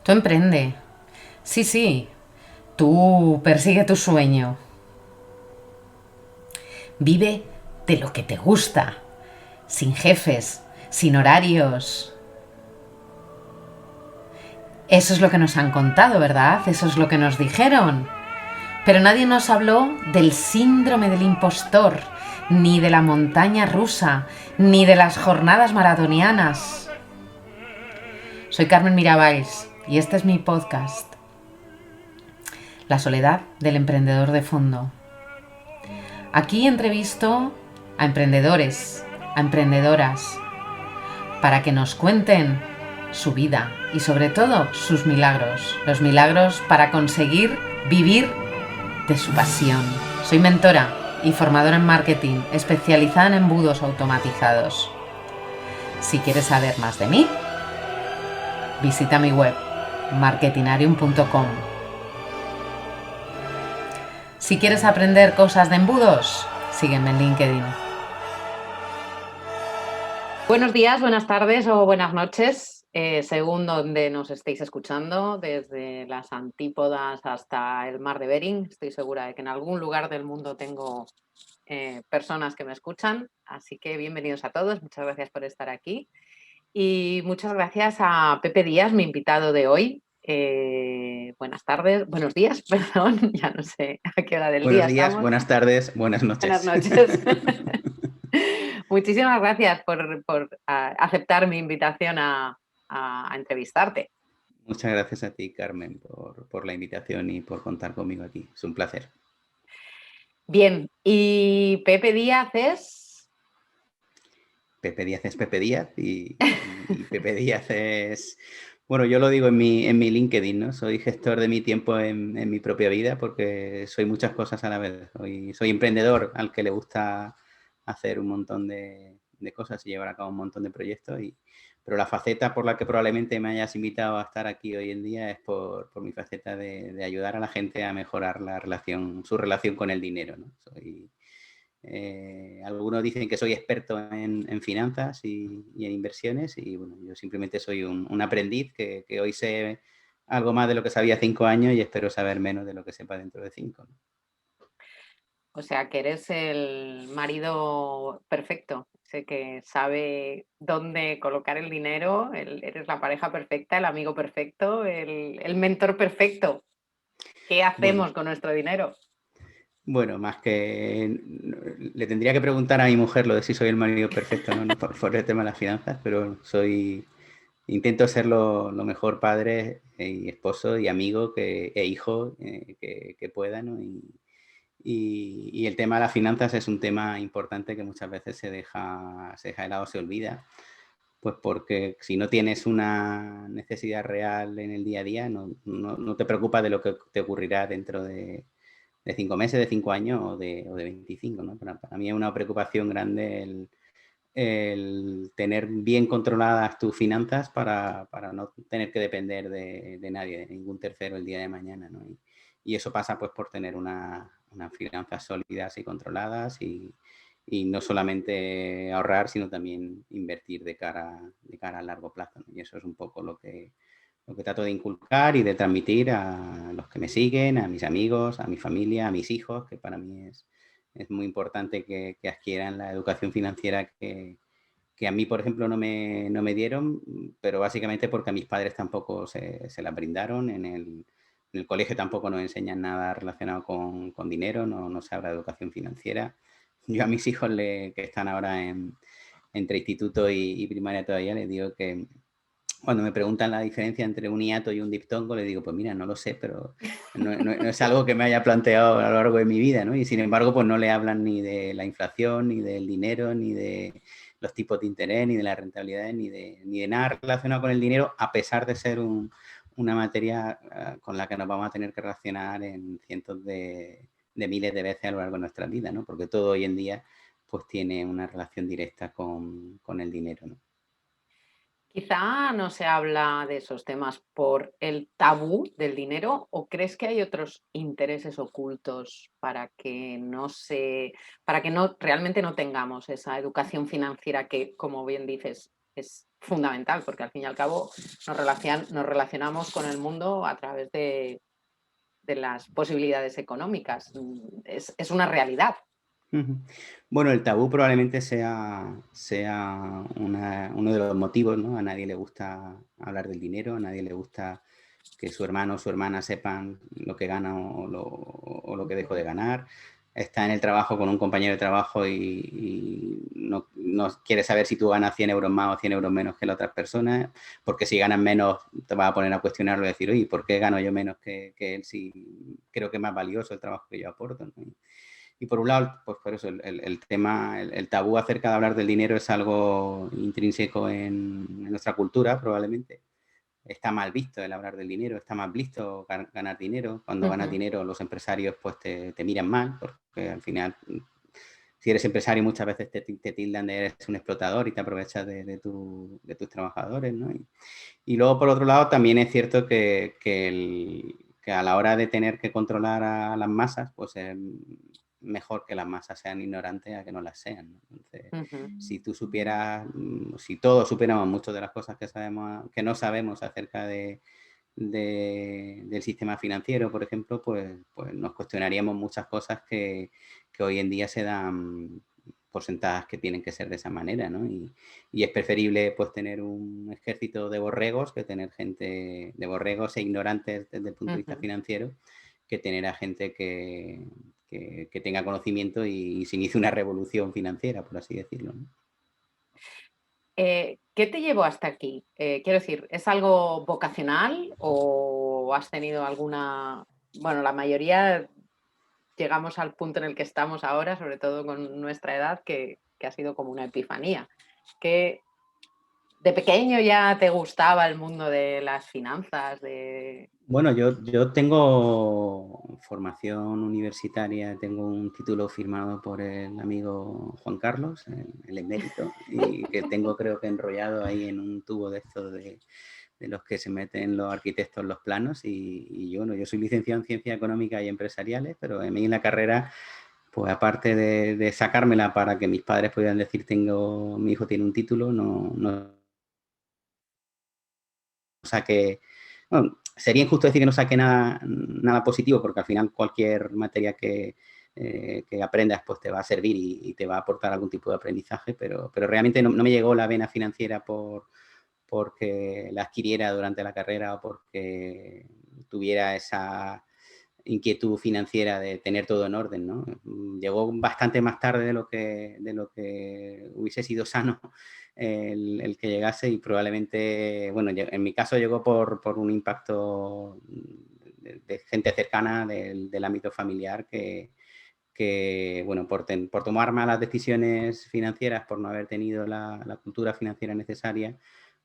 Tú emprende. Sí, sí. Tú persigue tu sueño. Vive de lo que te gusta. Sin jefes, sin horarios. Eso es lo que nos han contado, ¿verdad? Eso es lo que nos dijeron. Pero nadie nos habló del síndrome del impostor, ni de la montaña rusa, ni de las jornadas maratonianas. Soy Carmen Miravalls y este es mi podcast, La soledad del emprendedor de fondo. Aquí entrevisto a emprendedores, a emprendedoras, para que nos cuenten su vida y sobre todo sus milagros. Los milagros para conseguir vivir de su pasión. Soy mentora y formadora en marketing, especializada en embudos automatizados. Si quieres saber más de mí, visita mi web marketinarium.com. Si quieres aprender cosas de embudos, sígueme en LinkedIn. Buenos días, buenas tardes o buenas noches, según donde nos estéis escuchando, desde las antípodas hasta el mar de Bering. Estoy segura de que en algún lugar del mundo tengo personas que me escuchan, así que bienvenidos a todos, muchas gracias por estar aquí y muchas gracias a Pepe Díaz, mi invitado de hoy. Buenas tardes, buenos días, perdón, ya no sé a qué hora del Buenos día días, estamos. buenas tardes, buenas Buenas noches. noches. Muchísimas gracias por aceptar mi invitación a entrevistarte. Muchas gracias a ti, Carmen, por la invitación y por contar conmigo aquí. Es un placer. Bien, y Pepe Díaz es... Pepe Díaz es Pepe Díaz y Pepe Díaz es... Bueno, yo lo digo en mi LinkedIn, ¿no? Soy gestor de mi tiempo en mi propia vida porque soy muchas cosas a la vez. Soy emprendedor al que le gusta hacer un montón de cosas y llevar a cabo un montón de proyectos. Pero la faceta por la que probablemente me hayas invitado a estar aquí hoy en día es por mi faceta de ayudar a la gente a mejorar su relación con el dinero, ¿no? Algunos dicen que soy experto en finanzas y en inversiones y bueno, yo simplemente soy un aprendiz que hoy sé algo más de lo que sabía 5 años y espero saber menos de lo que sepa dentro de 5, ¿no? O sea, que eres el marido perfecto, sé que sabe dónde colocar el dinero, eres la pareja perfecta, el amigo perfecto, el mentor perfecto. ¿Qué Bueno, hacemos con nuestro dinero? bueno, más que le tendría que preguntar a mi mujer lo de si soy el marido perfecto, ¿no? No por el tema de las finanzas, pero intento ser lo mejor padre y esposo y amigo e hijo que pueda, ¿no? Y el tema de las finanzas es un tema importante que muchas veces se deja de lado, se olvida, pues porque si no tienes una necesidad real en el día a día, no te preocupas de lo que te ocurrirá dentro de 5 meses, de 5 años o de 25, ¿no? Para mí es una preocupación grande el tener bien controladas tus finanzas para no tener que depender de nadie, de ningún tercero el día de mañana, ¿no? Y eso pasa pues por tener unas finanzas sólidas y controladas y no solamente ahorrar, sino también invertir de cara a largo plazo, ¿no? Y eso es un poco lo que trato de inculcar y de transmitir a los que me siguen, a mis amigos, a mi familia, a mis hijos, que para mí es muy importante que adquieran la educación financiera que a mí, por ejemplo, no me dieron, pero básicamente porque a mis padres tampoco se la brindaron. En el colegio tampoco nos enseñan nada relacionado con dinero, no se habla de educación financiera. Yo a mis hijos que están ahora entre instituto y primaria todavía les digo que cuando me preguntan la diferencia entre un hiato y un diptongo, le digo, pues mira, no lo sé, pero no es algo que me haya planteado a lo largo de mi vida, ¿no? Y sin embargo, pues no le hablan ni de la inflación, ni del dinero, ni de los tipos de interés, ni de las rentabilidades, ni de nada relacionado con el dinero, a pesar de ser una materia con la que nos vamos a tener que relacionar en cientos de miles de veces a lo largo de nuestra vida, ¿no? Porque todo hoy en día pues tiene una relación directa con el dinero, ¿no? Quizá no se habla de esos temas por el tabú del dinero, ¿o crees que hay otros intereses ocultos para que no realmente no tengamos esa educación financiera que, como bien dices, es fundamental, porque al fin y al cabo nos relacionamos con el mundo a través de las posibilidades económicas. Es una realidad. Ujú. Bueno, el tabú probablemente sea uno de los motivos, ¿no? A nadie le gusta hablar del dinero, a nadie le gusta que su hermano o su hermana sepan lo que gana o lo que dejó de ganar. Está en el trabajo con un compañero de trabajo y no quiere saber si tú ganas 100 euros más o 100 euros menos que las otras personas, porque si ganas menos te vas a poner a cuestionarlo y decir, oye, ¿por qué gano yo menos que él si creo que es más valioso el trabajo que yo aporto, ¿no? Y por un lado, pues por eso el tema, el tabú acerca de hablar del dinero es algo intrínseco en nuestra cultura, probablemente. Está mal visto el hablar del dinero, está mal visto ganar dinero. Cuando ganas dinero, los empresarios pues te miran mal, porque al final, si eres empresario, muchas veces te tildan de eres un explotador y te aprovechas de tus trabajadores, ¿no? Y luego, por otro lado, también es cierto que a la hora de tener que controlar a las masas, pues es mejor que las masas sean ignorantes a que no las sean, ¿no? Entonces, si tú supieras, si todos supiéramos muchas de las cosas que sabemos, que no sabemos acerca del sistema financiero, por ejemplo, pues nos cuestionaríamos muchas cosas que hoy en día se dan por sentadas que tienen que ser de esa manera, ¿no? Y es preferible pues tener un ejército de borregos que tener gente de borregos e ignorantes desde el punto de vista financiero, que tener a gente que tenga conocimiento y se inicie una revolución financiera, por así decirlo, ¿no? ¿Qué te llevó hasta aquí? Quiero decir, ¿es algo vocacional o has tenido alguna... Bueno, la mayoría llegamos al punto en el que estamos ahora, sobre todo con nuestra edad, que ha sido como una epifanía. ¿Que de pequeño ya te gustaba el mundo de las finanzas? Bueno, yo tengo formación universitaria, tengo un título firmado por el amigo Juan Carlos, el emérito, y que tengo creo que enrollado ahí en un tubo de estos de los que se meten los arquitectos en los planos y bueno, yo soy licenciado en Ciencias Económicas y Empresariales, pero a mí en la carrera, pues aparte de sacármela para que mis padres pudieran decir mi hijo tiene un título, no saqué, bueno, sería injusto decir que no saqué nada positivo, porque al final cualquier materia que aprendas pues te va a servir y te va a aportar algún tipo de aprendizaje, pero realmente no me llegó la vena financiera porque la adquiriera durante la carrera o porque tuviera esa inquietud financiera de tener todo en orden, ¿no? Llegó bastante más tarde de lo que hubiese sido sano el que llegase y probablemente, bueno, en mi caso llegó por un impacto de gente cercana del ámbito familiar bueno, por tomar malas decisiones financieras, por no haber tenido la cultura financiera necesaria,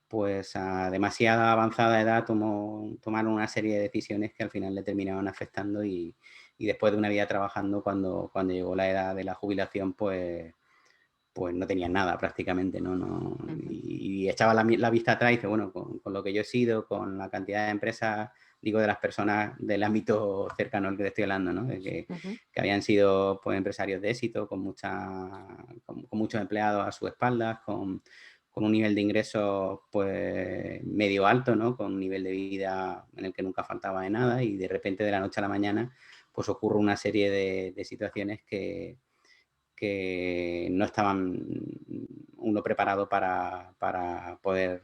pues a demasiada avanzada edad tomaron una serie de decisiones que al final le terminaron afectando y después de una vida trabajando, cuando llegó la edad de la jubilación, pues no tenían nada prácticamente, ¿no? Y echaba la vista atrás y dice, bueno, con lo que yo he sido, con la cantidad de empresas, digo, de las personas del ámbito cercano al que te estoy hablando, ¿no? Que habían sido pues, empresarios de éxito, con muchos empleados a sus espaldas, con un nivel de ingresos pues medio alto, ¿no? Con un nivel de vida en el que nunca faltaba de nada y de repente de la noche a la mañana pues ocurre una serie de situaciones que no estaban uno preparado para poder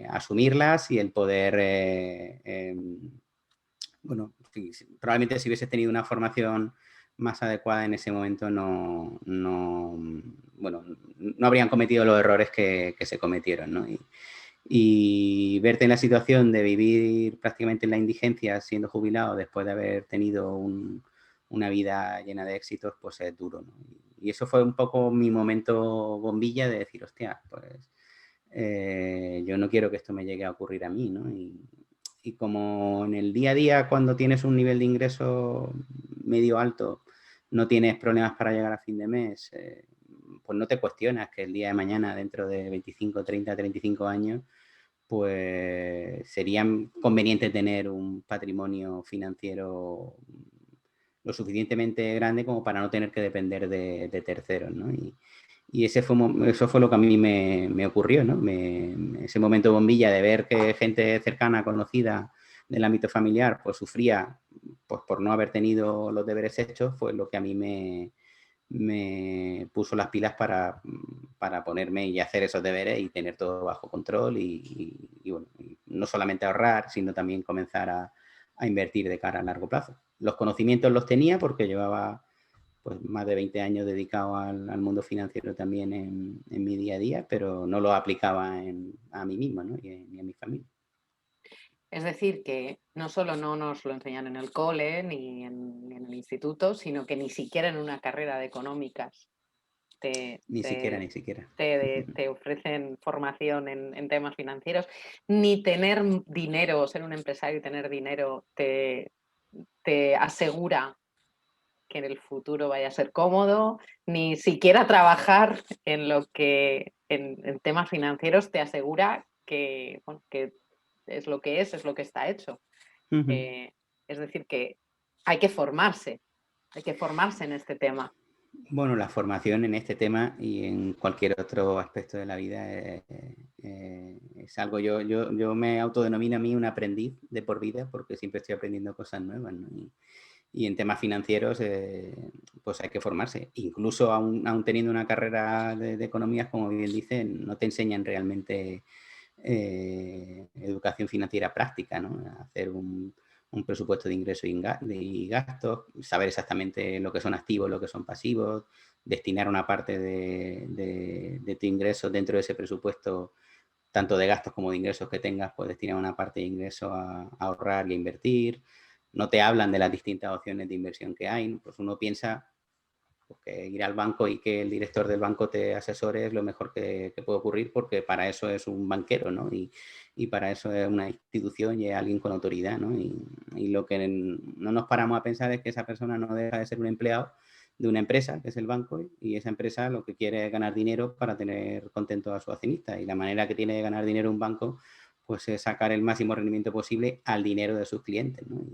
asumirlas y el poder, bueno, probablemente si hubiese tenido una formación más adecuada en ese momento bueno, no habrían cometido los errores que se cometieron, ¿no? Y verte en la situación de vivir prácticamente en la indigencia siendo jubilado después de haber tenido una vida llena de éxitos, pues es duro, ¿no? Y eso fue un poco mi momento bombilla de decir, hostia, pues yo no quiero que esto me llegue a ocurrir a mí, ¿no? Y como en el día a día, cuando tienes un nivel de ingreso medio alto, no tienes problemas para llegar a fin de mes, pues no te cuestionas que el día de mañana, dentro de 25, 30, 35 años, pues sería conveniente tener un patrimonio financiero lo suficientemente grande como para no tener que depender de terceros, ¿no? Y eso fue lo que a mí me ocurrió, ¿no? Ese momento bombilla de ver que gente cercana, conocida del ámbito familiar, pues sufría pues, por no haber tenido los deberes hechos, fue lo que a mí me puso las pilas para ponerme y hacer esos deberes y tener todo bajo control y bueno, y no solamente ahorrar, sino también comenzar a invertir de cara a largo plazo. Los conocimientos los tenía porque llevaba pues más de 20 años dedicado al mundo financiero también en mi día a día, pero no lo aplicaba a mí mismo, ¿no? y a mi familia. Es decir, que no solo no nos lo enseñan en el cole ni en el instituto, sino que ni siquiera en una carrera de económicas te, Ni siquiera, te, ni siquiera. te ofrecen formación en temas financieros, ni tener dinero, ser un empresario y tener dinero te asegura que en el futuro vaya a ser cómodo, ni siquiera trabajar en lo que en temas financieros te asegura que, bueno, que es lo que está hecho. Eh, es decir, que hay que formarse en este tema. Bueno, la formación en este tema y en cualquier otro aspecto de la vida es algo, yo me autodenomino a mí un aprendiz de por vida porque siempre estoy aprendiendo cosas nuevas, ¿no? Y en temas financieros, pues hay que formarse. Incluso aún teniendo una carrera de economías, como bien dicen, no te enseñan realmente educación financiera práctica, ¿no? Hacer un presupuesto de ingresos y gastos, saber exactamente lo que son activos, lo que son pasivos, destinar una parte de tu ingreso dentro de ese presupuesto, tanto de gastos como de ingresos que tengas, pues destinar una parte de ingresos a ahorrar y a invertir. No te hablan de las distintas opciones de inversión que hay. Pues uno piensa que ir al banco y que el director del banco te asesore es lo mejor que puede ocurrir porque para eso es un banquero, ¿no? Y para eso es una institución y es alguien con autoridad, ¿no? Y lo que no nos paramos a pensar es que esa persona no deja de ser un empleado de una empresa, que es el banco, y esa empresa lo que quiere es ganar dinero para tener contento a su accionista. Y la manera que tiene de ganar dinero un banco, pues es sacar el máximo rendimiento posible al dinero de sus clientes, ¿no?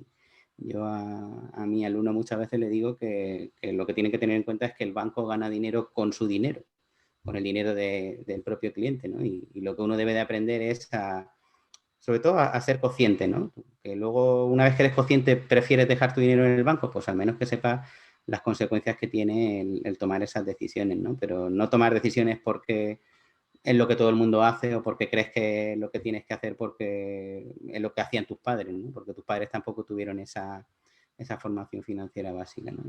Yo a mi alumno muchas veces le digo que lo que tiene que tener en cuenta es que el banco gana dinero con su dinero, con el dinero del propio cliente, ¿no? Y lo que uno debe de aprender es sobre todo a ser consciente, ¿no? Que luego, una vez que eres consciente, prefieres dejar tu dinero en el banco, pues al menos que sepas las consecuencias que tiene el tomar esas decisiones, ¿no? Pero no tomar decisiones porque es lo que todo el mundo hace o porque crees que es lo que tienes que hacer porque es lo que hacían tus padres, ¿no? Porque tus padres tampoco tuvieron esa formación financiera básica, ¿no?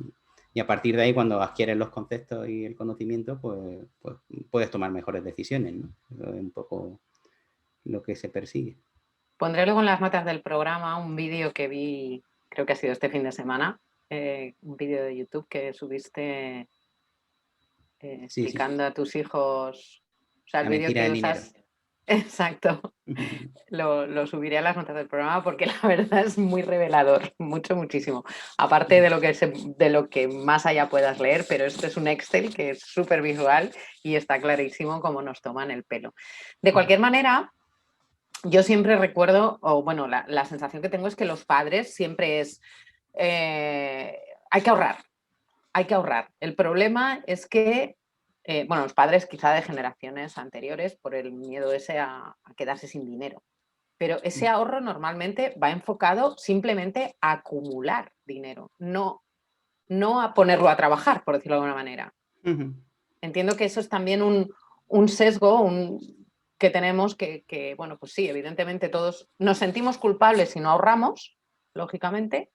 Y a partir de ahí, cuando adquieres los conceptos y el conocimiento, pues puedes tomar mejores decisiones, ¿no? Eso es un poco lo que se persigue. Pondré luego en las notas del programa un vídeo que vi, creo que ha sido este fin de semana, un vídeo de YouTube que subiste Sí, sí. explicando a tus hijos, o sea, el La vídeo mentira que del dinero. usas, exacto, lo subiré a las notas del programa porque la verdad es muy revelador, muchísimo. Aparte de de lo que más allá puedas leer, pero este es un Excel que es súper visual y está clarísimo cómo nos toman el pelo. De cualquier manera, yo siempre recuerdo, o bueno, la sensación que tengo es que los padres siempre es, hay que ahorrar, hay que ahorrar. El problema es que, bueno, los padres quizá de generaciones anteriores por el miedo ese a quedarse sin dinero, pero ese ahorro normalmente va enfocado simplemente a acumular dinero, no a ponerlo a trabajar, por decirlo de alguna manera. Entiendo que eso es también un sesgo que tenemos bueno, pues sí, evidentemente todos nos sentimos culpables si no ahorramos, lógicamente,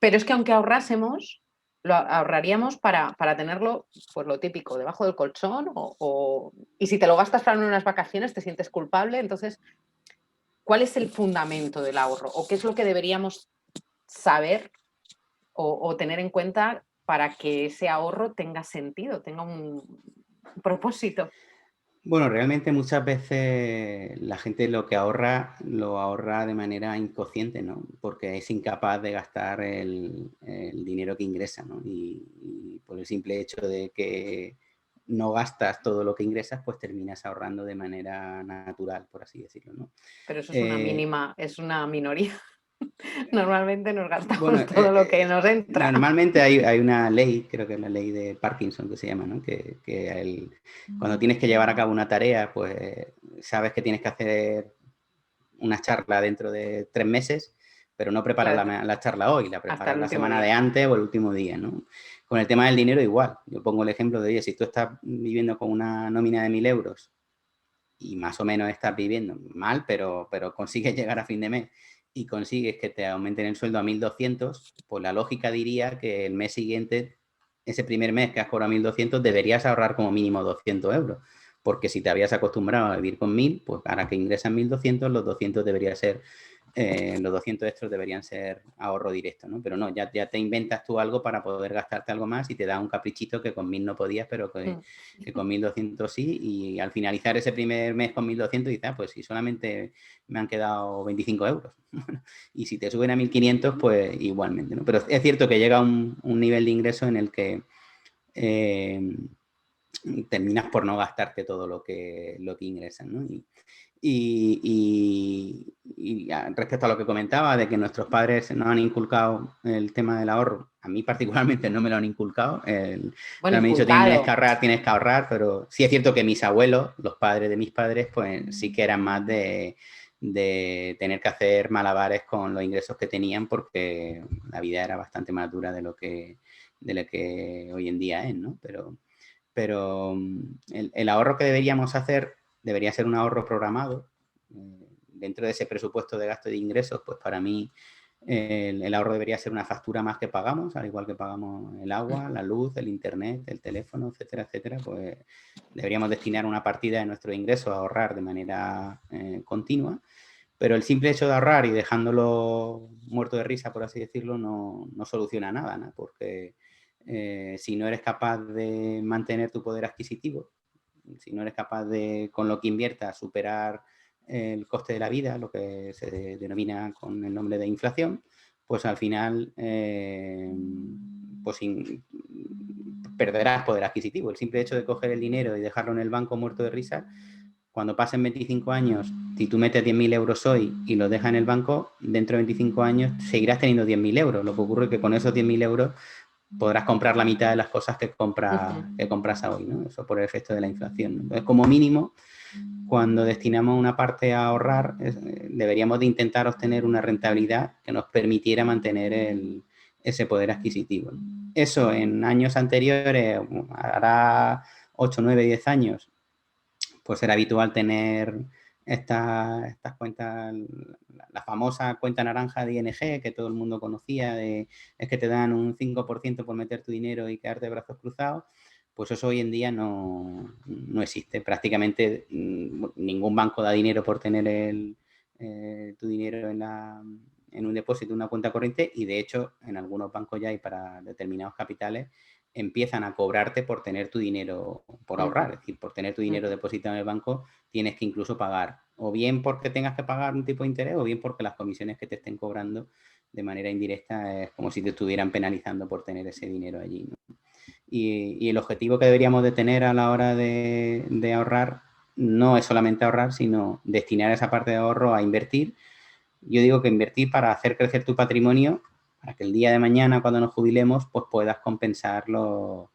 pero es que aunque ahorrásemos, lo ahorraríamos para tenerlo, pues lo típico, debajo del colchón y si te lo gastas para unas vacaciones te sientes culpable. Entonces, ¿cuál es el fundamento del ahorro? ¿O qué es lo que deberíamos saber o tener en cuenta para que ese ahorro tenga sentido, tenga un propósito? Bueno, realmente muchas veces la gente lo ahorra de manera inconsciente, ¿no? Porque es incapaz de gastar el dinero que ingresa, ¿no? Y por el simple hecho de que no gastas todo lo que ingresas, pues terminas ahorrando de manera natural, por así decirlo, ¿no? Pero eso es Eh, es una minoría. Normalmente nos Bueno, gastamos todo lo que nos entra. normalmente hay una ley, creo que es la ley de Parkinson que se llama, ¿no? Cuando tienes que llevar a cabo una tarea, pues sabes que tienes que hacer una charla dentro de 3 meses, pero no preparas Claro, la charla hoy, la hasta preparas el la último semana de día. antes o el último día, ¿no? Con el tema del dinero igual. Yo pongo el ejemplo de, oye, si tú estás viviendo con una nómina de 1.000 euros y más o menos estás viviendo mal, pero consigues llegar a fin de mes y consigues que te aumenten el sueldo a 1.200, pues la lógica diría que el mes siguiente, ese primer mes que has cobrado 1.200, deberías ahorrar como mínimo 200 euros. Porque si te habías acostumbrado a vivir con 1.000, pues ahora que ingresas 1.200, los 200 debería ser los 200 extras deberían ser ahorro directo, ¿no? Pero no, ya te inventas tú algo para poder gastarte algo más y te da un caprichito que con 1.000 no podías, pero que con 1.200 sí, y al finalizar ese primer mes con 1.200 dices, pues si solamente me han quedado 25 euros. Y si te suben a 1.500, pues igualmente, ¿no? Pero es cierto que llega un nivel de ingreso en el que terminas por no gastarte todo lo que ingresas, ¿no? Y respecto a lo que comentaba de que nuestros padres nos han inculcado el tema del ahorro, a mí particularmente no me lo han inculcado. Bueno, Me han dicho inculcado. tienes que ahorrar, pero sí es cierto que mis abuelos, los padres de mis padres, pues sí que eran más de tener que hacer malabares con los ingresos que tenían porque la vida era bastante más dura de lo que hoy en día es, ¿no? Pero el ahorro que deberíamos hacer debería ser un ahorro programado. Dentro de ese presupuesto de gasto y de ingresos, pues para mí el ahorro debería ser una factura más que pagamos, al igual que pagamos el agua, la luz, el internet, el teléfono, etcétera, etcétera, pues deberíamos destinar una partida de nuestro ingreso a ahorrar de manera continua. Pero el simple hecho de ahorrar y dejándolo muerto de risa, por así decirlo, no soluciona nada, ¿no? Porque si no eres capaz de mantener tu poder adquisitivo, si no eres capaz de, con lo que inviertas, superar el coste de la vida, lo que se denomina con el nombre de inflación, pues al final pues perderás poder adquisitivo. El simple hecho de coger el dinero y dejarlo en el banco muerto de risa, cuando pasen 25 años, si tú metes 10.000 euros hoy y los dejas en el banco, dentro de 25 años seguirás teniendo 10.000 euros. Lo que ocurre es que con esos 10.000 euros podrás comprar la mitad de las cosas que compras hoy, ¿no? Eso por el efecto de la inflación, ¿no? Entonces, como mínimo, cuando destinamos una parte a ahorrar, deberíamos de intentar obtener una rentabilidad que nos permitiera mantener ese poder adquisitivo, ¿no? Eso en años anteriores, hará 8, 9, 10 años, pues era habitual tener estas cuentas, la famosa cuenta naranja de ING que todo el mundo conocía, es que te dan un 5% por meter tu dinero y quedarte de brazos cruzados. Pues eso hoy en día no existe. Prácticamente ningún banco da dinero por tener tu dinero en un depósito, en una cuenta corriente, y de hecho en algunos bancos ya y para determinados capitales empiezan a cobrarte por tener tu dinero, por ahorrar, es decir, por tener tu dinero depositado en el banco tienes que incluso pagar, o bien porque tengas que pagar un tipo de interés, o bien porque las comisiones que te estén cobrando de manera indirecta es como si te estuvieran penalizando por tener ese dinero allí, ¿no? Y el objetivo que deberíamos de tener a la hora de ahorrar no es solamente ahorrar, sino destinar esa parte de ahorro a invertir. Yo digo que invertir para hacer crecer tu patrimonio, para que el día de mañana, cuando nos jubilemos, pues puedas compensar lo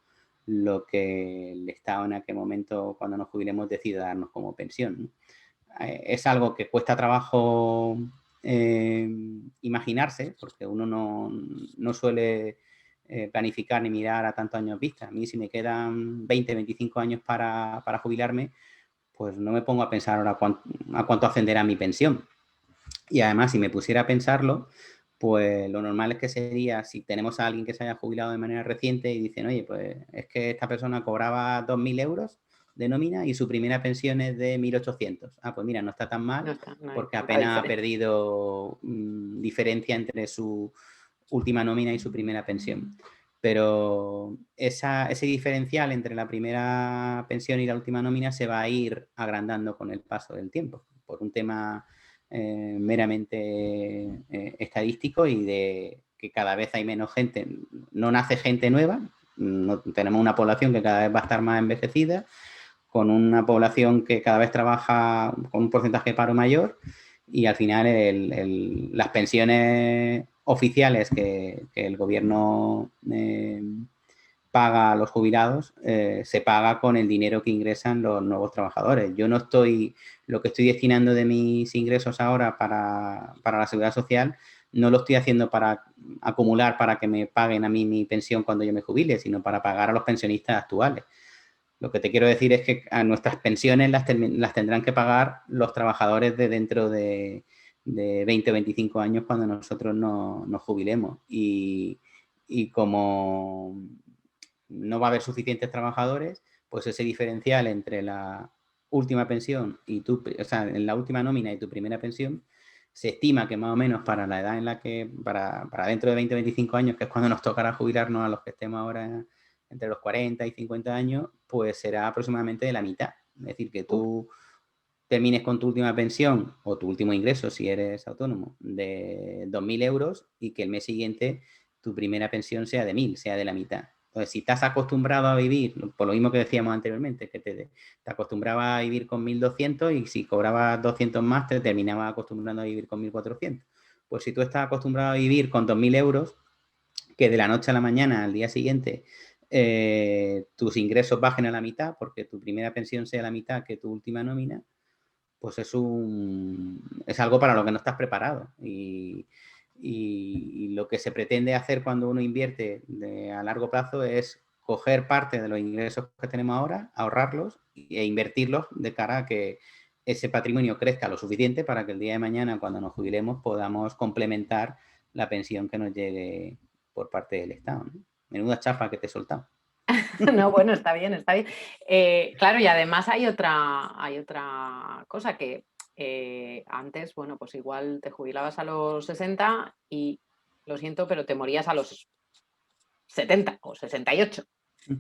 que el Estado en aquel momento, cuando nos jubilemos, decida darnos como pensión, ¿no? Es algo que cuesta trabajo imaginarse, porque uno no suele planificar ni mirar a tantos años vista. A mí, si me quedan 20, 25 años para jubilarme, pues no me pongo a pensar ahora a cuánto ascenderá mi pensión. Y además, si me pusiera a pensarlo, pues lo normal es que sería, si tenemos a alguien que se haya jubilado de manera reciente y dicen, oye, pues es que esta persona cobraba 2.000 euros de nómina y su primera pensión es de 1.800. Ah, pues mira, no está tan mal, No está, no hay porque tanta apenas ha diferencia. perdido diferencia entre su última nómina y su primera pensión. Pero ese diferencial entre la primera pensión y la última nómina se va a ir agrandando con el paso del tiempo, por un tema meramente estadístico y de que cada vez hay menos gente, no nace gente nueva, no, tenemos una población que cada vez va a estar más envejecida, con una población que cada vez trabaja con un porcentaje de paro mayor y al final las pensiones oficiales que el gobierno paga a los jubilados, se paga con el dinero que ingresan los nuevos trabajadores. Yo no estoy, lo que estoy destinando de mis ingresos ahora para la seguridad social, no lo estoy haciendo para acumular para que me paguen a mí mi pensión cuando yo me jubile, sino para pagar a los pensionistas actuales. Lo que te quiero decir es que a nuestras pensiones las tendrán que pagar los trabajadores de dentro de 20 o 25 años cuando nosotros nos jubilemos. Y como no va a haber suficientes trabajadores, pues ese diferencial entre la última pensión y o sea, en la última nómina y tu primera pensión, se estima que más o menos para la edad en la que, para dentro de 20 o 25 años, que es cuando nos tocará jubilarnos a los que estemos ahora entre los 40 y 50 años, pues será aproximadamente de la mitad. Es decir, que tú termines con tu última pensión o tu último ingreso, si eres autónomo, de 2.000 euros y que el mes siguiente tu primera pensión sea de 1.000, sea de la mitad. Entonces, si estás acostumbrado a vivir, por lo mismo que decíamos anteriormente, que te acostumbrabas a vivir con 1.200 y si cobrabas 200 más, te terminabas acostumbrando a vivir con 1.400. Pues si tú estás acostumbrado a vivir con 2.000 euros, que de la noche a la mañana, al día siguiente, tus ingresos bajen a la mitad, porque tu primera pensión sea la mitad que tu última nómina, pues es algo para lo que no estás preparado. Y lo que se pretende hacer cuando uno invierte a largo plazo es coger parte de los ingresos que tenemos ahora, ahorrarlos e invertirlos de cara a que ese patrimonio crezca lo suficiente para que el día de mañana, cuando nos jubilemos, podamos complementar la pensión que nos llegue por parte del Estado, ¿no? Menuda chapa que te he soltado. No, bueno, está bien, está bien. Claro, y además hay otra cosa que antes, bueno, pues igual te jubilabas a los 60 y, lo siento, pero te morías a los 70 o 68.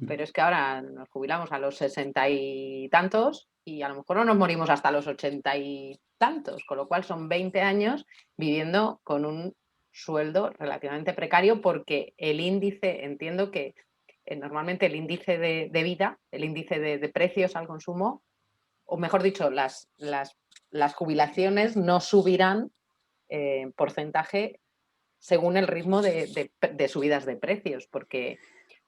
Pero es que ahora nos jubilamos a los 60 y tantos y a lo mejor no nos morimos hasta los 80 y tantos, con lo cual son 20 años viviendo con un sueldo relativamente precario porque el índice, entiendo que normalmente el índice de vida, el índice de precios al consumo, o mejor dicho, las jubilaciones no subirán en porcentaje según el ritmo de subidas de precios, porque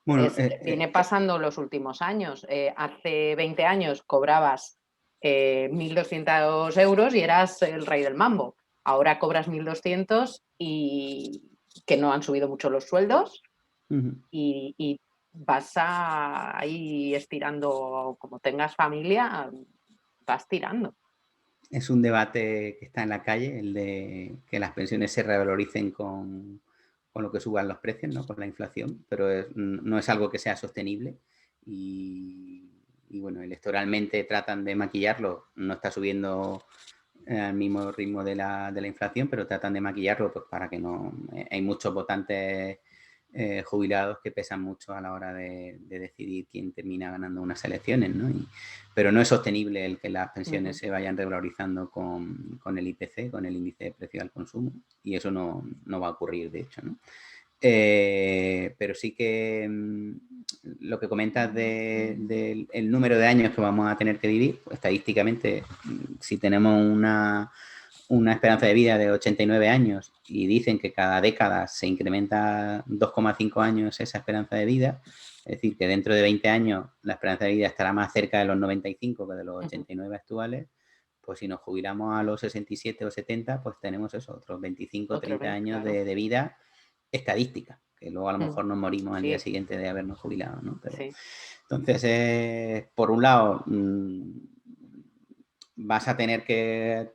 Bueno, viene pasando los últimos años. Hace 20 años cobrabas 1.200 euros y eras el rey del mambo. Ahora cobras 1.200 y que no han subido mucho los sueldos y vas ahí estirando, como tengas familia, vas tirando. es un debate que está en la calle, el de que las pensiones se revaloricen con lo que suban los precios, ¿no? Con la inflación, pero no es algo que sea sostenible y bueno, electoralmente tratan de maquillarlo, no está subiendo al mismo ritmo de la inflación, pero tratan de maquillarlo pues, para que no... hay muchos votantes jubilados que pesan mucho a la hora de decidir quién termina ganando unas elecciones, ¿no? Pero no es sostenible el que las pensiones se vayan revalorizando con el IPC, con el índice de precio al consumo, y eso no va a ocurrir, de hecho, ¿no? Pero sí que lo que comentas del número de años que vamos a tener que vivir, pues, estadísticamente, si tenemos una esperanza de vida de 89 años y dicen que cada década se incrementa 2,5 años esa esperanza de vida, es decir, que dentro de 20 años la esperanza de vida estará más cerca de los 95 que de los 89 actuales, pues si nos jubilamos a los 67 o 70, pues tenemos eso, otros 25 o 30 años claro. de vida estadística, que luego a lo mejor nos morimos al día siguiente de habernos jubilado, ¿no? Pero, sí. Entonces, por un lado, vas a tener que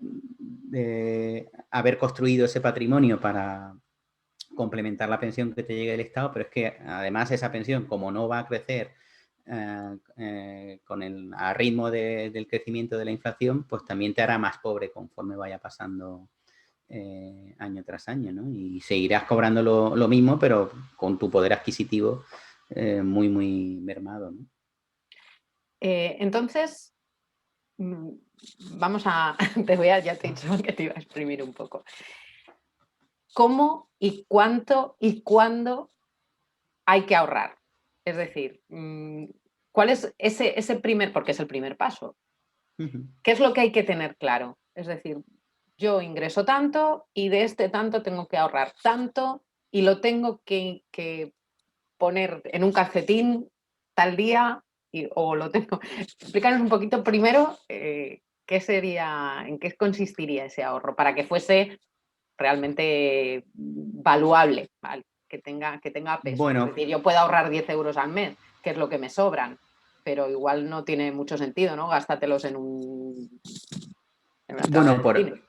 haber construido ese patrimonio para complementar la pensión que te llegue del Estado, pero es que además esa pensión, como no va a crecer a ritmo del crecimiento de la inflación, pues también te hará más pobre conforme vaya pasando año tras año, ¿no? Y seguirás cobrando lo mismo, pero con tu poder adquisitivo muy, muy mermado, ¿no? Entonces, vamos a... ya te he dicho que te iba a exprimir un poco. ¿Cómo y cuánto y cuándo hay que ahorrar? Es decir, ¿cuál es ese primer, porque es el primer paso? ¿Qué es lo que hay que tener claro? Es decir, yo ingreso tanto y de este tanto tengo que ahorrar tanto y lo tengo que poner en un calcetín tal día o lo tengo. Explícanos un poquito primero qué sería, en qué consistiría ese ahorro para que fuese realmente valuable, ¿vale? Que tenga peso. Es Bueno, decir, yo puedo ahorrar 10 euros al mes, que es lo que me sobran, pero igual no tiene mucho sentido, ¿no? Gástatelos en una entrada bueno, de cine.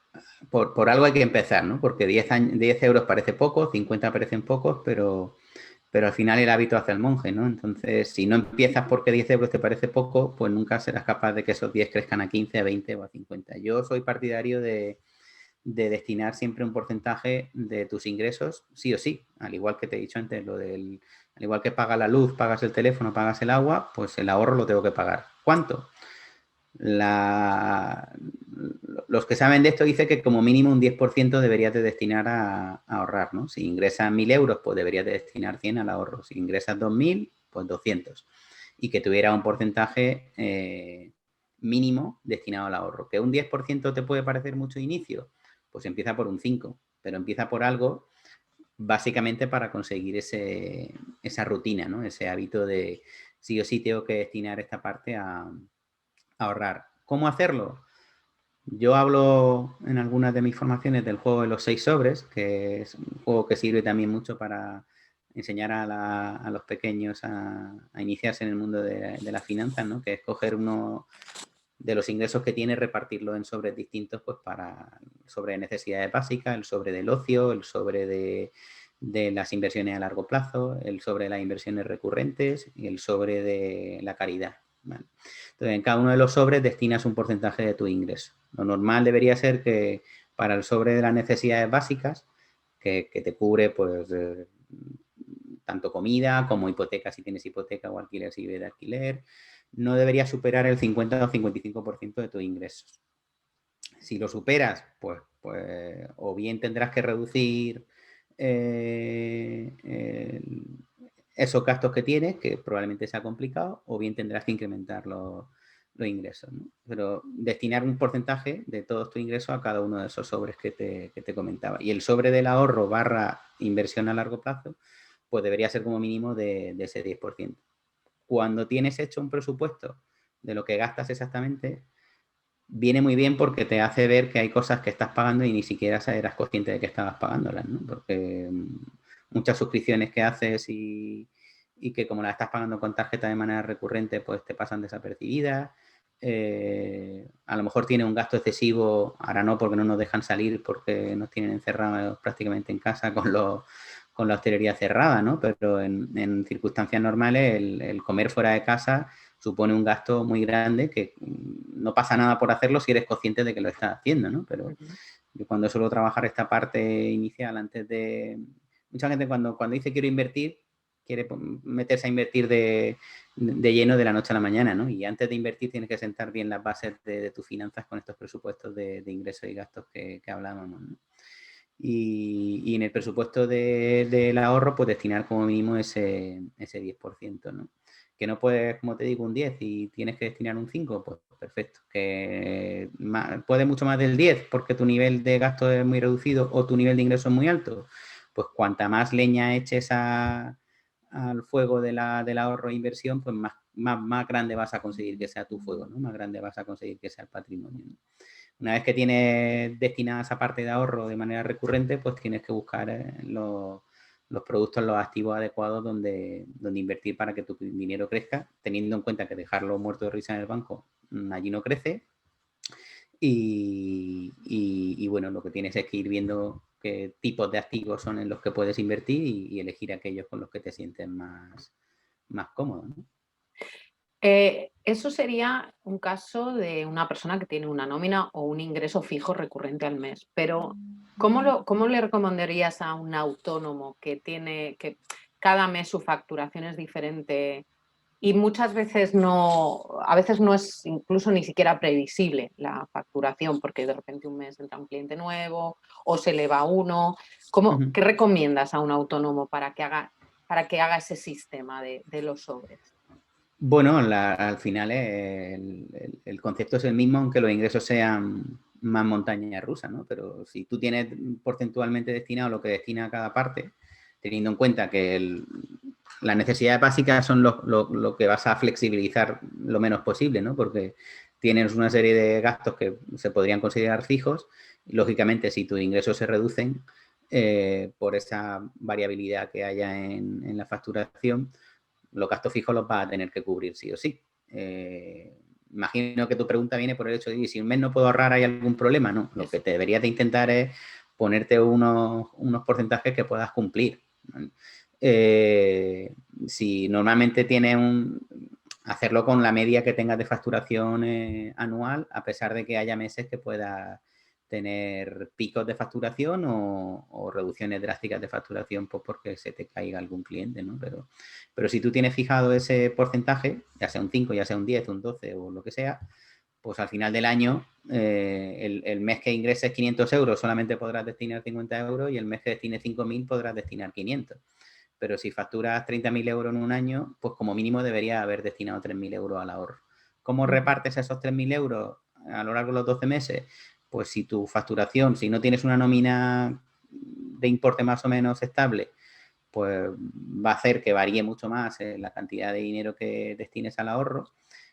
por algo hay que empezar, ¿no? Porque 10 euros parece poco, 50 parecen pocos, pero al final el hábito hace al monje, ¿no? Entonces, si no empiezas porque 10 euros te parece poco, pues nunca serás capaz de que esos 10 crezcan a 15, a 20 o a 50. Yo soy partidario de destinar siempre un porcentaje de tus ingresos, sí o sí, al igual que te he dicho antes, al igual que pagas la luz, pagas el teléfono, pagas el agua, pues el ahorro lo tengo que pagar. ¿Cuánto? La, los que saben de esto dicen que como mínimo un 10% deberías de destinar a ahorrar, ¿no? Si ingresas 1.000 euros, pues deberías de destinar 100 al ahorro. Si ingresas 2.000, pues 200. Y que tuviera un porcentaje mínimo destinado al ahorro. ¿Que un 10% te puede parecer mucho de inicio? Pues empieza por un 5, pero empieza por algo básicamente para conseguir esa rutina, ¿no? Ese hábito de sí o sí tengo que destinar esta parte a ahorrar. ¿Cómo hacerlo? Yo hablo en algunas de mis formaciones del juego de los 6 sobres, que es un juego que sirve también mucho para enseñar a los pequeños a iniciarse en el mundo de las finanzas, ¿no? Que es coger uno de los ingresos que tiene, repartirlo en sobres distintos, pues para el sobre de necesidades básicas, el sobre del ocio, el sobre de las inversiones a largo plazo, el sobre de las inversiones recurrentes y el sobre de la caridad. ¿Vale? Entonces, en cada uno de los sobres destinas un porcentaje de tu ingreso. Lo normal debería ser que para el sobre de las necesidades básicas, que te cubre pues tanto comida como hipoteca si tienes hipoteca o alquiler si vives de alquiler, no debería superar el 50 o 55% de tus ingresos. Si lo superas, pues o bien tendrás que reducir esos gastos que tienes, que probablemente sea complicado, o bien tendrás que incrementar los ingresos, ¿no? Pero destinar un porcentaje de todos tus ingresos a cada uno de esos sobres que te comentaba. Y el sobre del ahorro barra inversión a largo plazo, pues debería ser como mínimo de ese 10%. Cuando tienes hecho un presupuesto de lo que gastas exactamente, viene muy bien porque te hace ver que hay cosas que estás pagando y ni siquiera eras consciente de que estabas pagándolas, ¿no? Porque muchas suscripciones que haces y que como las estás pagando con tarjeta de manera recurrente, pues te pasan desapercibidas. A lo mejor tiene un gasto excesivo, ahora no porque no nos dejan salir porque nos tienen encerrados prácticamente en casa con la hostelería cerrada, ¿no? Pero en circunstancias normales el comer fuera de casa supone un gasto muy grande que no pasa nada por hacerlo si eres consciente de que lo estás haciendo, ¿no? Pero yo cuando suelo trabajar esta parte inicial antes de... Mucha gente cuando dice quiero invertir, quiere meterse a invertir de lleno de la noche a la mañana, ¿no? Y antes de invertir tienes que sentar bien las bases de tus finanzas con estos presupuestos de ingresos y gastos que hablábamos, ¿no? Y en el presupuesto del ahorro, pues destinar como mínimo ese 10%, ¿no? Que no puedes, como te digo, un 10 y tienes que destinar un 5, pues perfecto. Que puedes mucho más del 10 porque tu nivel de gasto es muy reducido o tu nivel de ingreso es muy alto, pues cuanta más leña eches al fuego del ahorro e inversión, pues más grande vas a conseguir que sea tu fuego, ¿no? Más grande vas a conseguir que sea el patrimonio, ¿no? Una vez que tienes destinada esa parte de ahorro de manera recurrente, pues tienes que buscar los productos, los activos adecuados donde invertir para que tu dinero crezca, teniendo en cuenta que dejarlo muerto de risa en el banco allí no crece. Y bueno, lo que tienes es que ir viendo qué tipos de activos son en los que puedes invertir y elegir aquellos con los que te sientes más cómodo, ¿no? Eso sería un caso de una persona que tiene una nómina o un ingreso fijo recurrente al mes, pero ¿cómo le recomendarías a un autónomo que cada mes su facturación es diferente y muchas veces a veces no es incluso ni siquiera previsible la facturación porque de repente un mes entra un cliente nuevo o se le va uno? ¿Qué recomiendas a un autónomo para que haga ese sistema de los sobres? Bueno, al final el concepto es el mismo, aunque los ingresos sean más montaña rusa, ¿no? Pero si tú tienes porcentualmente destinado lo que destina a cada parte, teniendo en cuenta que las necesidades básicas son lo que vas a flexibilizar lo menos posible, ¿no? Porque tienes una serie de gastos que se podrían considerar fijos. Y, lógicamente, si tus ingresos se reducen por esa variabilidad que haya en la facturación, los gastos fijos los vas a tener que cubrir sí o sí. Imagino que tu pregunta viene por el hecho de si un mes no puedo ahorrar, ¿hay algún problema? No, lo que te deberías de intentar es ponerte unos porcentajes que puedas cumplir. Si normalmente tienes hacerlo con la media que tengas de facturación anual, a pesar de que haya meses que puedas tener picos de facturación o reducciones drásticas de facturación pues porque se te caiga algún cliente, ¿no? Pero si tú tienes fijado ese porcentaje, ya sea un 5, ya sea un 10, un 12 o lo que sea, pues al final del año, el mes que ingreses 500 euros solamente podrás destinar 50 euros y el mes que destines 5.000 podrás destinar 500. Pero si facturas 30.000 euros en un año, pues como mínimo deberías haber destinado 3.000 euros al ahorro. ¿Cómo repartes esos 3.000 euros a lo largo de los 12 meses? Pues si tu facturación, si no tienes una nómina de importe más o menos estable, pues va a hacer que varíe mucho más la cantidad de dinero que destines al ahorro.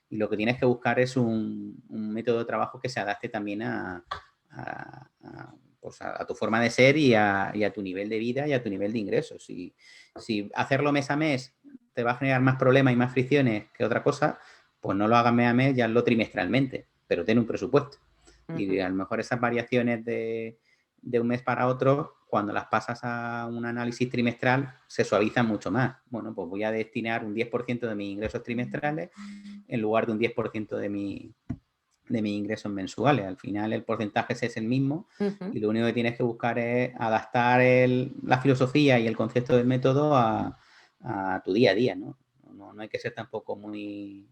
Y lo que tienes que buscar es un método de trabajo que se adapte también pues a tu forma de ser y a tu nivel de vida y a tu nivel de ingresos. Si hacerlo mes a mes te va a generar más problemas y más fricciones que otra cosa, pues no lo hagas mes a mes, ya hazlo trimestralmente, pero ten un presupuesto. Y a lo mejor esas variaciones de un mes para otro, cuando las pasas a un análisis trimestral, se suavizan mucho más. Bueno, pues voy a destinar un 10% de mis ingresos trimestrales en lugar de un 10% de mis ingresos mensuales. Al final el porcentaje es el mismo y lo único que tienes que buscar es adaptar la filosofía y el concepto del método a tu día a día, ¿no? No hay que ser tampoco muy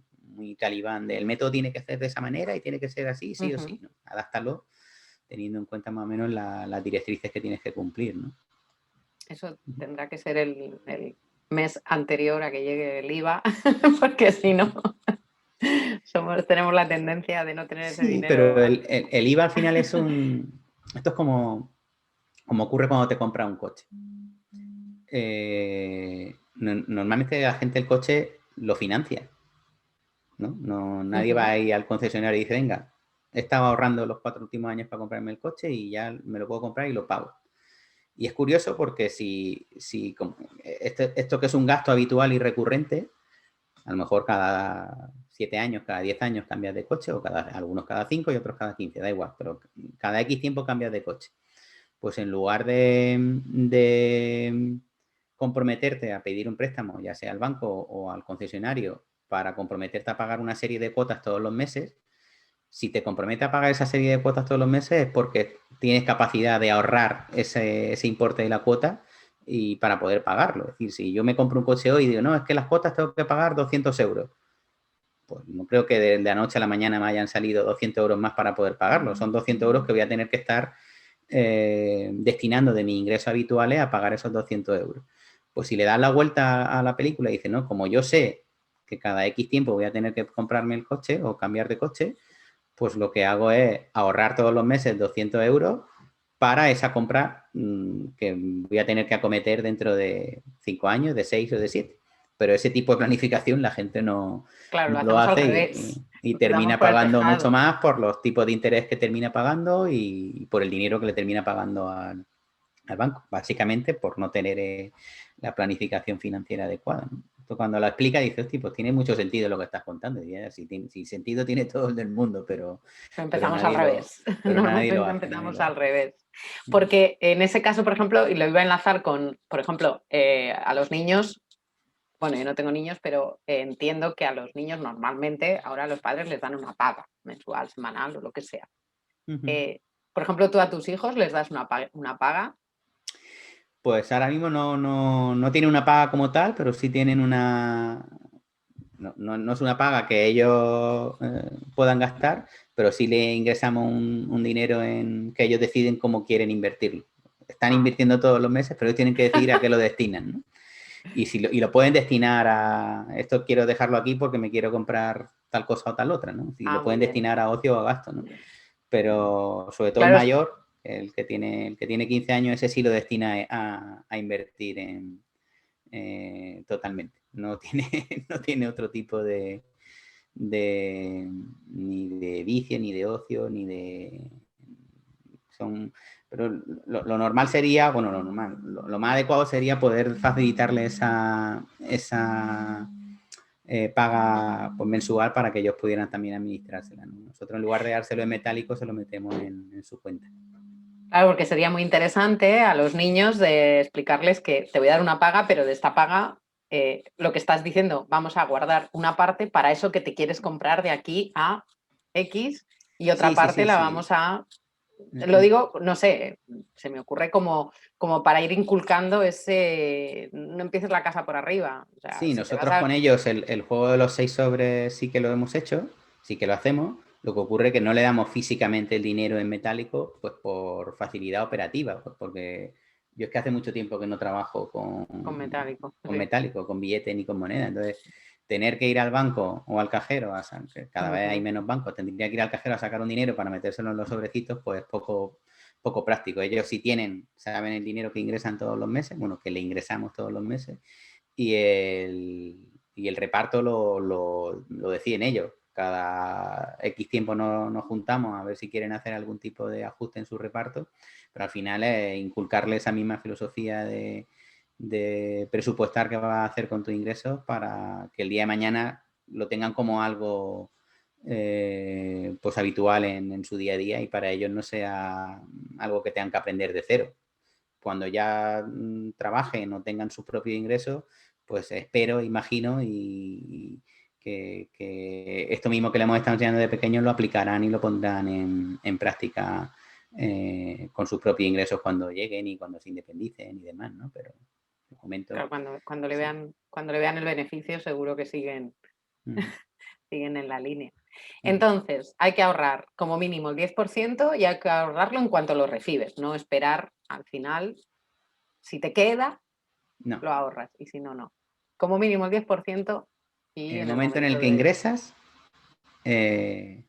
talibán el método tiene que ser de esa manera y tiene que ser así, sí o sí, ¿no? Adáptalo teniendo en cuenta más o menos las directrices que tienes que cumplir, ¿no? Eso tendrá que ser el mes anterior a que llegue el IVA, porque si no, tenemos la tendencia de no tener ese dinero. Pero el IVA al final es esto es como ocurre cuando te compras un coche. Normalmente la gente el coche lo financia, ¿no? Nadie va a ir al concesionario y dice, venga, he estado ahorrando los 4 últimos años para comprarme el coche y ya me lo puedo comprar y lo pago. Y es curioso porque si esto que es un gasto habitual y recurrente, a lo mejor cada 7 años, cada 10 años cambias de coche, o algunos cada 5 y otros cada 15, da igual, pero cada X tiempo cambias de coche. Pues en lugar de comprometerte a pedir un préstamo, ya sea al banco o al concesionario, para comprometerte a pagar una serie de cuotas todos los meses, si te comprometes a pagar esa serie de cuotas todos los meses es porque tienes capacidad de ahorrar ese importe de la cuota y para poder pagarlo. Es decir, si yo me compro un coche hoy y digo, no, es que las cuotas tengo que pagar 200 euros, pues no creo que de la noche a la mañana me hayan salido 200 euros más para poder pagarlo. Son 200 euros que voy a tener que estar destinando de mis ingresos habituales a pagar esos 200 euros. Pues si le das la vuelta a la película y dices, no, como yo sé que cada X tiempo voy a tener que comprarme el coche o cambiar de coche, pues lo que hago es ahorrar todos los meses 200 euros para esa compra que voy a tener que acometer dentro de 5 años, de 6 o de 7. Pero ese tipo de planificación la gente no lo hace y termina pagando mucho más por los tipos de interés que termina pagando y por el dinero que le termina pagando al banco, básicamente por no tener la planificación financiera adecuada, ¿no? Esto cuando lo explica dices, pues tiene mucho sentido lo que estás contando. Si sentido tiene todo el del mundo, pero empezamos al revés. Empezamos al revés. Porque en ese caso, por ejemplo, y lo iba a enlazar con, por ejemplo, a los niños. Bueno, yo no tengo niños, pero entiendo que a los niños normalmente ahora los padres les dan una paga mensual, semanal o lo que sea. Por ejemplo, ¿tú a tus hijos les das una paga? Pues ahora mismo no tienen una paga como tal, pero sí tienen una... No es una paga que ellos puedan gastar, pero sí le ingresamos un dinero en que ellos deciden cómo quieren invertirlo. Están invirtiendo todos los meses, pero ellos tienen que decidir a qué lo destinan, ¿no? Y lo pueden destinar a esto, quiero dejarlo aquí porque me quiero comprar tal cosa o tal otra, ¿no? Si lo pueden destinar a ocio o a gasto, ¿no? pero sobre todo el Claro, mayor, el que tiene 15 años, ese sí lo destina a invertir totalmente. No tiene, no tiene otro tipo ni de vicio, ni de ocio, ni de... Pero lo normal sería, bueno, lo normal, lo más adecuado sería poder facilitarle esa paga pues, mensual para que ellos pudieran también administrársela, ¿no? Nosotros en lugar de dárselo en metálico se lo metemos en su cuenta. claro, porque sería muy interesante a los niños de explicarles que te voy a dar una paga, pero de esta paga, lo que estás diciendo, vamos a guardar una parte para eso que te quieres comprar de aquí a X y otra Sí, sí, parte sí, la sí. vamos a... Lo digo, no sé, se me ocurre como para ir inculcando ese... No empieces la casa por arriba. O sea, Sí, si te vas nosotros con a... ellos el juego de los 6 sobres sí que lo hemos hecho, sí que lo hacemos. Lo que ocurre es que no le damos físicamente el dinero en metálico, pues por facilidad operativa, pues porque yo es que hace mucho tiempo que no trabajo Con metálico, con sí. metálico, con billete ni con moneda. Entonces, tener que ir al banco o al cajero, que cada vez hay menos bancos, tendría que ir al cajero a sacar un dinero para metérselo en los sobrecitos, pues poco práctico. Ellos sí saben el dinero que ingresan todos los meses, bueno, que le ingresamos todos los meses y el reparto lo deciden ellos. Cada X tiempo nos juntamos a ver si quieren hacer algún tipo de ajuste en su reparto, pero al final es inculcarle esa misma filosofía de presupuestar qué va a hacer con tus ingresos para que el día de mañana lo tengan como algo pues habitual en su día a día y para ellos no sea algo que tengan que aprender de cero. Cuando ya trabajen o tengan sus propios ingresos, pues espero, imagino, y que esto mismo que le hemos estado enseñando de pequeños lo aplicarán y lo pondrán en práctica con sus propios ingresos cuando lleguen y cuando se independicen y demás, ¿no? Pero de momento, Claro, cuando sí. cuando le vean el beneficio, seguro que siguen, Mm, siguen en la línea. mm. Entonces, hay que ahorrar como mínimo el 10% y hay que ahorrarlo en cuanto lo recibes, no esperar al final. Si te queda, No. lo ahorras y si no, no. Como mínimo el 10% y En el en el momento en el momento que de... ingresas, te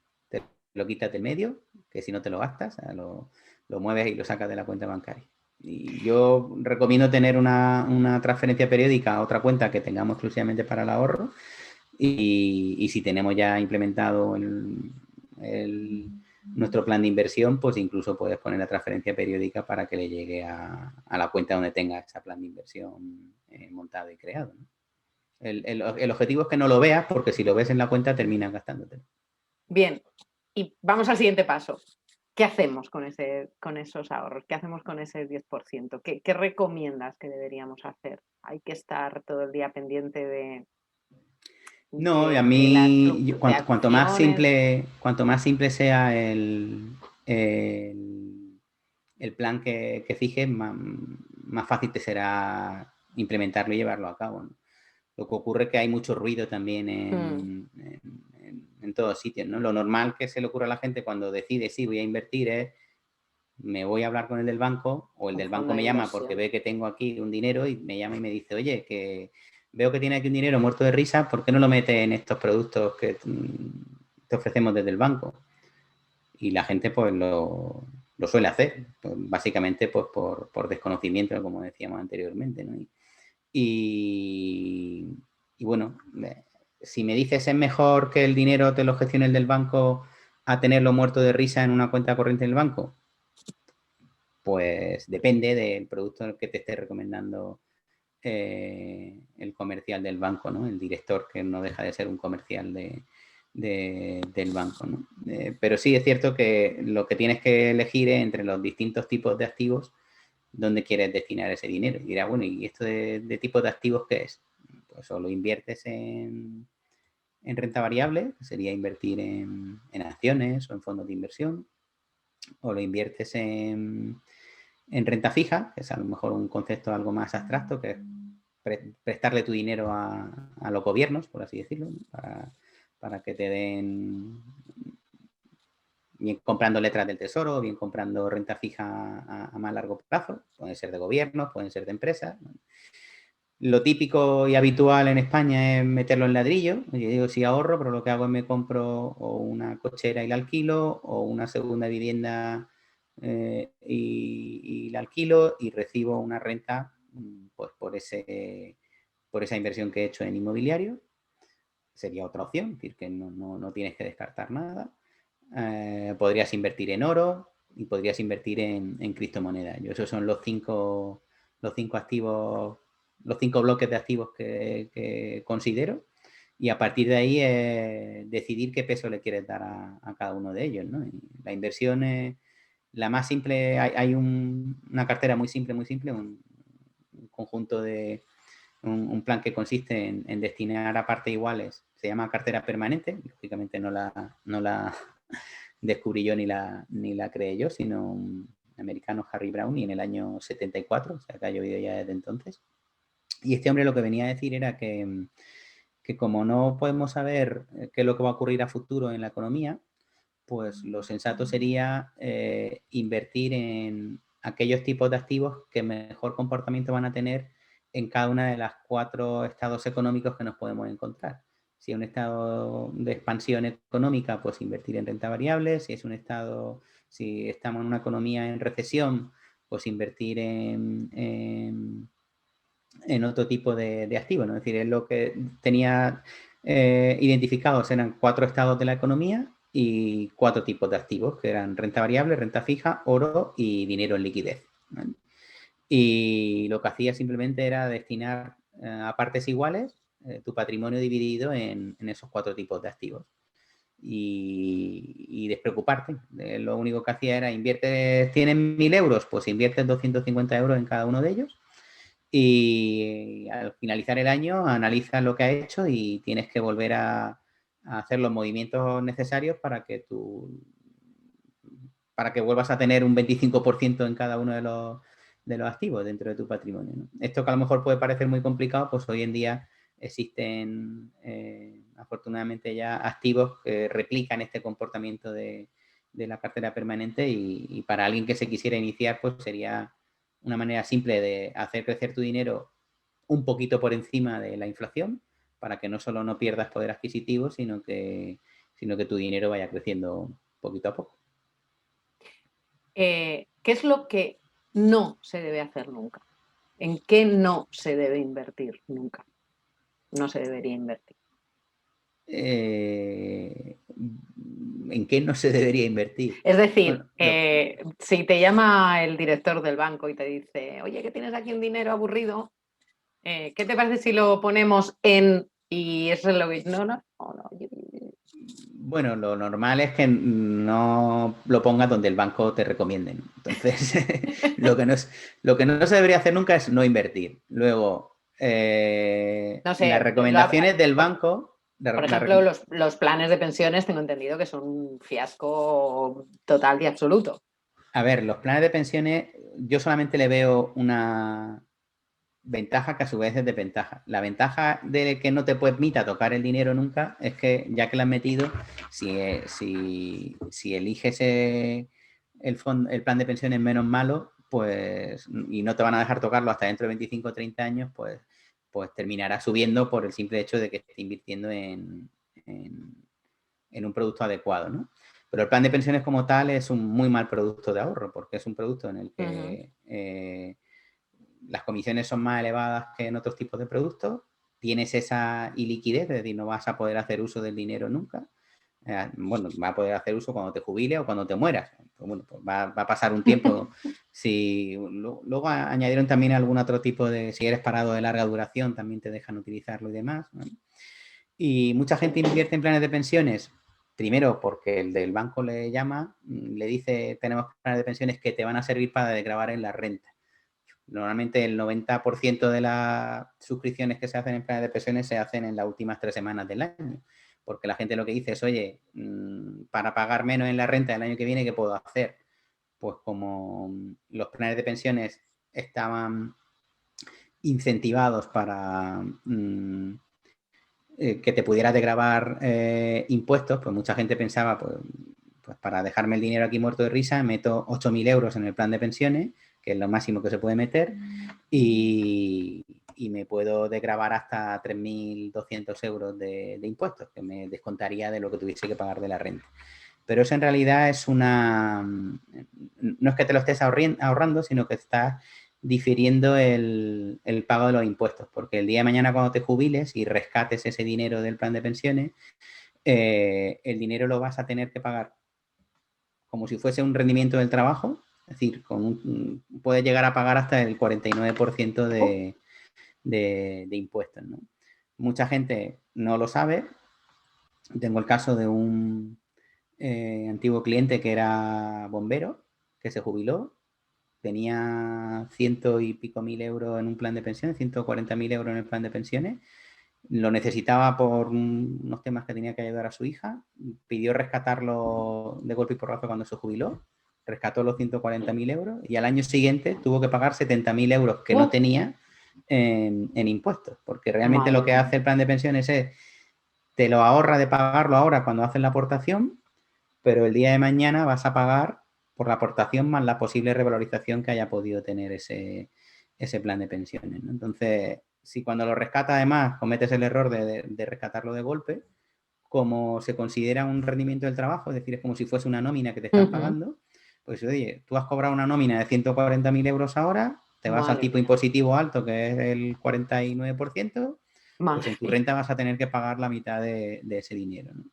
lo quitas del medio, que si no te lo gastas, o sea, lo mueves y lo sacas de la cuenta bancaria. Y yo recomiendo tener una transferencia periódica a otra cuenta que tengamos exclusivamente para el ahorro. Y si tenemos ya implementado nuestro plan de inversión, pues incluso puedes poner la transferencia periódica para que le llegue a la cuenta donde tenga ese plan de inversión montado y creado, ¿no? El objetivo es que no lo veas, porque si lo ves en la cuenta terminas gastándote. Bien, y vamos al siguiente paso. ¿Qué hacemos con esos ahorros? ¿Qué hacemos con ese 10%? ¿Qué recomiendas que deberíamos hacer? ¿Hay que estar todo el día pendiente No, y a de las mí, fluctuaciones? cuanto más simple sea el plan que fijes, más fácil te será implementarlo y llevarlo a cabo, ¿no? Lo que ocurre es que hay mucho ruido también Mm, en todos sitios, ¿no? Lo normal que se le ocurre a la gente cuando decide, sí, voy a invertir es, me voy a hablar con el del banco, o el un del banco fondo de me llama porque inversión. ve que tengo aquí un dinero y me llama y me dice, oye, que veo que tiene aquí un dinero muerto de risa, ¿por qué no lo mete en estos productos que te ofrecemos desde el banco? Y la gente pues lo suele hacer, pues, básicamente pues por desconocimiento, como decíamos anteriormente, ¿no? Y, y bueno, si me dices es mejor que el dinero te lo gestione el del banco a tenerlo muerto de risa en una cuenta corriente del banco, pues depende del producto que te esté recomendando el comercial del banco, ¿no? El director, que no deja de ser un comercial del banco, ¿no? Pero sí es cierto que lo que tienes que elegir es entre los distintos tipos de activos dónde quieres destinar ese dinero. Y dirá, bueno, ¿y esto de tipo de activos qué es? Pues o lo inviertes en renta variable, que sería invertir en acciones o en fondos de inversión, o lo inviertes en renta fija, que es a lo mejor un concepto algo más abstracto, que es prestarle tu dinero a los gobiernos, por así decirlo, ¿no? Para que te den, bien comprando letras del tesoro, bien comprando renta fija a más largo plazo, pueden ser de gobiernos, pueden ser de empresas, ¿no? Lo típico y habitual en España es meterlo en ladrillo. Yo digo, sí ahorro, pero lo que hago es me compro o una cochera y la alquilo, o una segunda vivienda y la alquilo y recibo una renta pues por esa inversión que he hecho en inmobiliario. Sería otra opción, es decir, que no tienes que descartar nada. Podrías invertir en oro y podrías invertir en criptomonedas. Esos son los cinco activos, los 5 bloques de activos que considero, y a partir de ahí decidir qué peso le quieres dar a cada uno de ellos, ¿no? Y la inversión es la más simple. Hay una cartera muy simple, un conjunto de un plan que consiste en destinar a partes iguales. Se llama cartera permanente. Lógicamente no la descubrí yo ni la creé yo, sino un americano, Harry Brown, y en el año 74, o sea que ha llovido ya desde entonces. Y este hombre lo que venía a decir era que como no podemos saber qué es lo que va a ocurrir a futuro en la economía, pues lo sensato sería invertir en aquellos tipos de activos que mejor comportamiento van a tener en cada una de las 4 estados económicos que nos podemos encontrar. Si es un estado de expansión económica, pues invertir en renta variable. Si estamos en una economía en recesión, pues invertir en otro tipo de activos, ¿no? Es decir, es lo que tenía identificados, eran 4 estados de la economía y 4 tipos de activos, que eran renta variable, renta fija, oro y dinero en liquidez, ¿vale? Y lo que hacía simplemente era destinar a partes iguales tu patrimonio dividido en esos 4 tipos de activos. Y despreocuparte. Lo único que hacía era tienes 1.000 euros, pues inviertes 250 euros en cada uno de ellos, y al finalizar el año analizas lo que has hecho y tienes que volver a hacer los movimientos necesarios para que vuelvas a tener un 25% en cada uno de los activos dentro de tu patrimonio, ¿no? Esto que a lo mejor puede parecer muy complicado, pues hoy en día existen afortunadamente ya activos que replican este comportamiento de la cartera permanente, y para alguien que se quisiera iniciar, pues sería una manera simple de hacer crecer tu dinero un poquito por encima de la inflación, para que no solo no pierdas poder adquisitivo, sino que tu dinero vaya creciendo poquito a poco. ¿Qué es lo que no se debe hacer nunca? ¿En qué no se debe invertir nunca? No se debería invertir. ¿En qué no se debería invertir? Es decir, si te llama el director del banco y te dice, oye, que tienes aquí un dinero aburrido, ¿qué te parece si lo ponemos en...? Y eso es lo que... No. Bueno, lo normal es que no lo pongas donde el banco te recomiende, ¿no? Entonces, lo que no se debería hacer nunca es no invertir. Luego, No sé, las recomendaciones del banco... Por ejemplo, los planes de pensiones tengo entendido que son un fiasco total y absoluto. A ver, los planes de pensiones, yo solamente le veo una ventaja que a su vez es desventaja. La ventaja de que no te permita tocar el dinero nunca es que, ya que lo has metido, si eliges el plan de pensiones menos malo, pues, y no te van a dejar tocarlo hasta dentro de 25 o 30 años, pues terminará subiendo por el simple hecho de que esté invirtiendo en un producto adecuado, ¿no? Pero el plan de pensiones como tal es un muy mal producto de ahorro, porque es un producto en el que las comisiones son más elevadas que en otros tipos de productos, tienes esa iliquidez, es decir, no vas a poder hacer uso del dinero nunca. Bueno, va a poder hacer uso cuando te jubiles o cuando te mueras. Pues bueno, pues va a pasar un tiempo. Luego añadieron también algún otro tipo de, si eres parado de larga duración, también te dejan utilizarlo y demás, ¿no? Y mucha gente invierte en planes de pensiones, primero porque el del banco le llama, le dice, tenemos planes de pensiones que te van a servir para desgravar en la renta. Normalmente el 90% de las suscripciones que se hacen en planes de pensiones se hacen en las últimas 3 semanas del año, porque la gente lo que dice es, oye, para pagar menos en la renta del año que viene, ¿qué puedo hacer? Pues como los planes de pensiones estaban incentivados para que te pudieras desgravar impuestos, pues mucha gente pensaba, pues para dejarme el dinero aquí muerto de risa, meto 8.000 euros en el plan de pensiones, que es lo máximo que se puede meter, y y me puedo desgravar hasta 3.200 euros de impuestos, que me descontaría de lo que tuviese que pagar de la renta. Pero eso en realidad es no es que te lo estés ahorrando, sino que estás difiriendo el pago de los impuestos, porque el día de mañana cuando te jubiles y rescates ese dinero del plan de pensiones, el dinero lo vas a tener que pagar como si fuese un rendimiento del trabajo, es decir, puedes llegar a pagar hasta el 49% de impuestos, ¿no? Mucha gente no lo sabe. Tengo el caso de un antiguo cliente que era bombero, que se jubiló, tenía 100 y pico mil euros en un plan de pensiones, 140.000 euros en el plan de pensiones, lo necesitaba por unos temas que tenía que ayudar a su hija, pidió rescatarlo de golpe y porrazo cuando se jubiló, rescató los 140.000 euros y al año siguiente tuvo que pagar 70.000 euros que no tenía en impuestos, porque realmente lo que hace el plan de pensiones es, te lo ahorra de pagarlo ahora cuando haces la aportación, pero el día de mañana vas a pagar por la aportación más la posible revalorización que haya podido tener ese plan de pensiones, ¿no? Entonces, si cuando lo rescata además cometes el error de rescatarlo de golpe, como se considera un rendimiento del trabajo, es decir, es como si fuese una nómina que te están pagando, pues oye, tú has cobrado una nómina de 140.000 euros ahora, te vas al tipo impositivo alto, que es el 49%, pues en tu renta vas a tener que pagar la mitad de ese dinero, ¿no?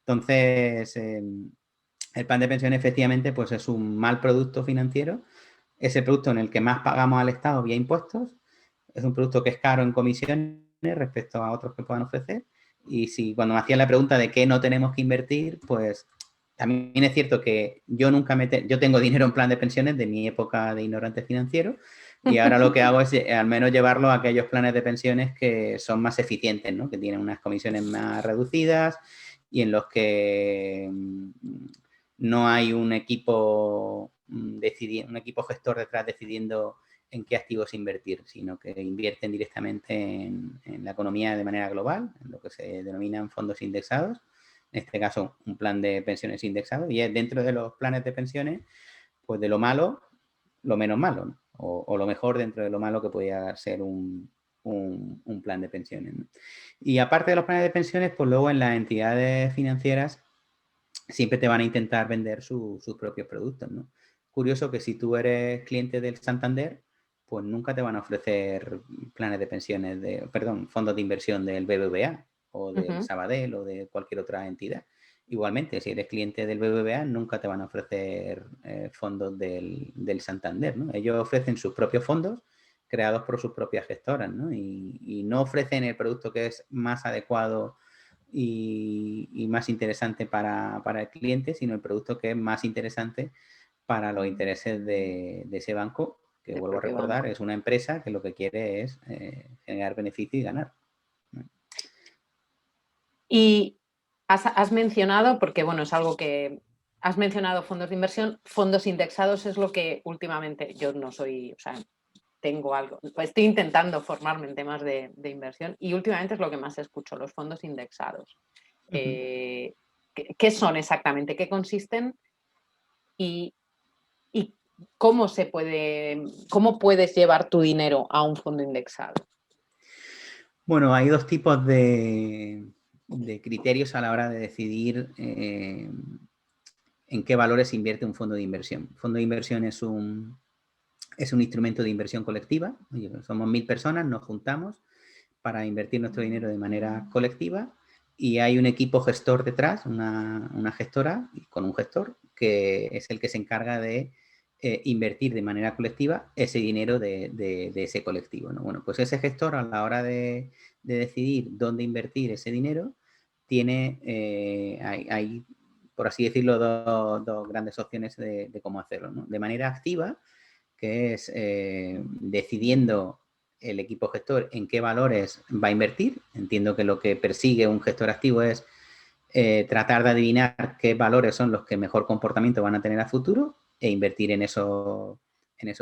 Entonces, el plan de pensión efectivamente pues es un mal producto financiero, es el producto en el que más pagamos al Estado vía impuestos, es un producto que es caro en comisiones respecto a otros que puedan ofrecer, y si cuando me hacían la pregunta de qué no tenemos que invertir, pues también es cierto que yo yo tengo dinero en plan de pensiones de mi época de ignorante financiero, y ahora lo que hago es al menos llevarlo a aquellos planes de pensiones que son más eficientes, ¿no? Que tienen unas comisiones más reducidas y en los que no hay un equipo gestor detrás decidiendo en qué activos invertir, sino que invierten directamente en la economía de manera global, en lo que se denominan fondos indexados, en este caso un plan de pensiones indexado, y es dentro de los planes de pensiones, pues de lo malo, lo menos malo, ¿no? O lo mejor dentro de lo malo que podría ser un plan de pensiones, ¿no? Y aparte de los planes de pensiones, pues luego en las entidades financieras siempre te van a intentar vender sus propios productos, ¿no? Curioso que si tú eres cliente del Santander, pues nunca te van a ofrecer planes de pensiones, fondos de inversión del BBVA o del Sabadell o de cualquier otra entidad. Igualmente, si eres cliente del BBVA, nunca te van a ofrecer fondos del Santander, ¿no? Ellos ofrecen sus propios fondos creados por sus propias gestoras, ¿no? Y no ofrecen el producto que es más adecuado y más interesante para el cliente, sino el producto que es más interesante para los intereses de ese banco, que vuelvo a recordar, es una empresa que lo que quiere es generar beneficio y ganar. Y has mencionado, porque bueno, es algo que has mencionado fondos de inversión, fondos indexados es lo que últimamente yo no soy, o sea, tengo algo, estoy intentando formarme en temas de inversión y últimamente es lo que más escucho, los fondos indexados. ¿Qué son exactamente? ¿Qué consisten? Y cómo puedes llevar tu dinero a un fondo indexado. Bueno, hay dos tipos de criterios a la hora de decidir en qué valores invierte un fondo de inversión. Un fondo de inversión es un instrumento de inversión colectiva. Oye, somos 1.000 personas, nos juntamos para invertir nuestro dinero de manera colectiva y hay un equipo gestor detrás, una gestora con un gestor que es el que se encarga de invertir de manera colectiva ese dinero de ese colectivo, ¿no? Bueno, pues ese gestor a la hora de decidir dónde invertir ese dinero tiene, hay, por así decirlo, dos grandes opciones de cómo hacerlo, ¿no? De manera activa, que es decidiendo el equipo gestor en qué valores va a invertir. Entiendo que lo que persigue un gestor activo es tratar de adivinar qué valores son los que mejor comportamiento van a tener a futuro e invertir en esos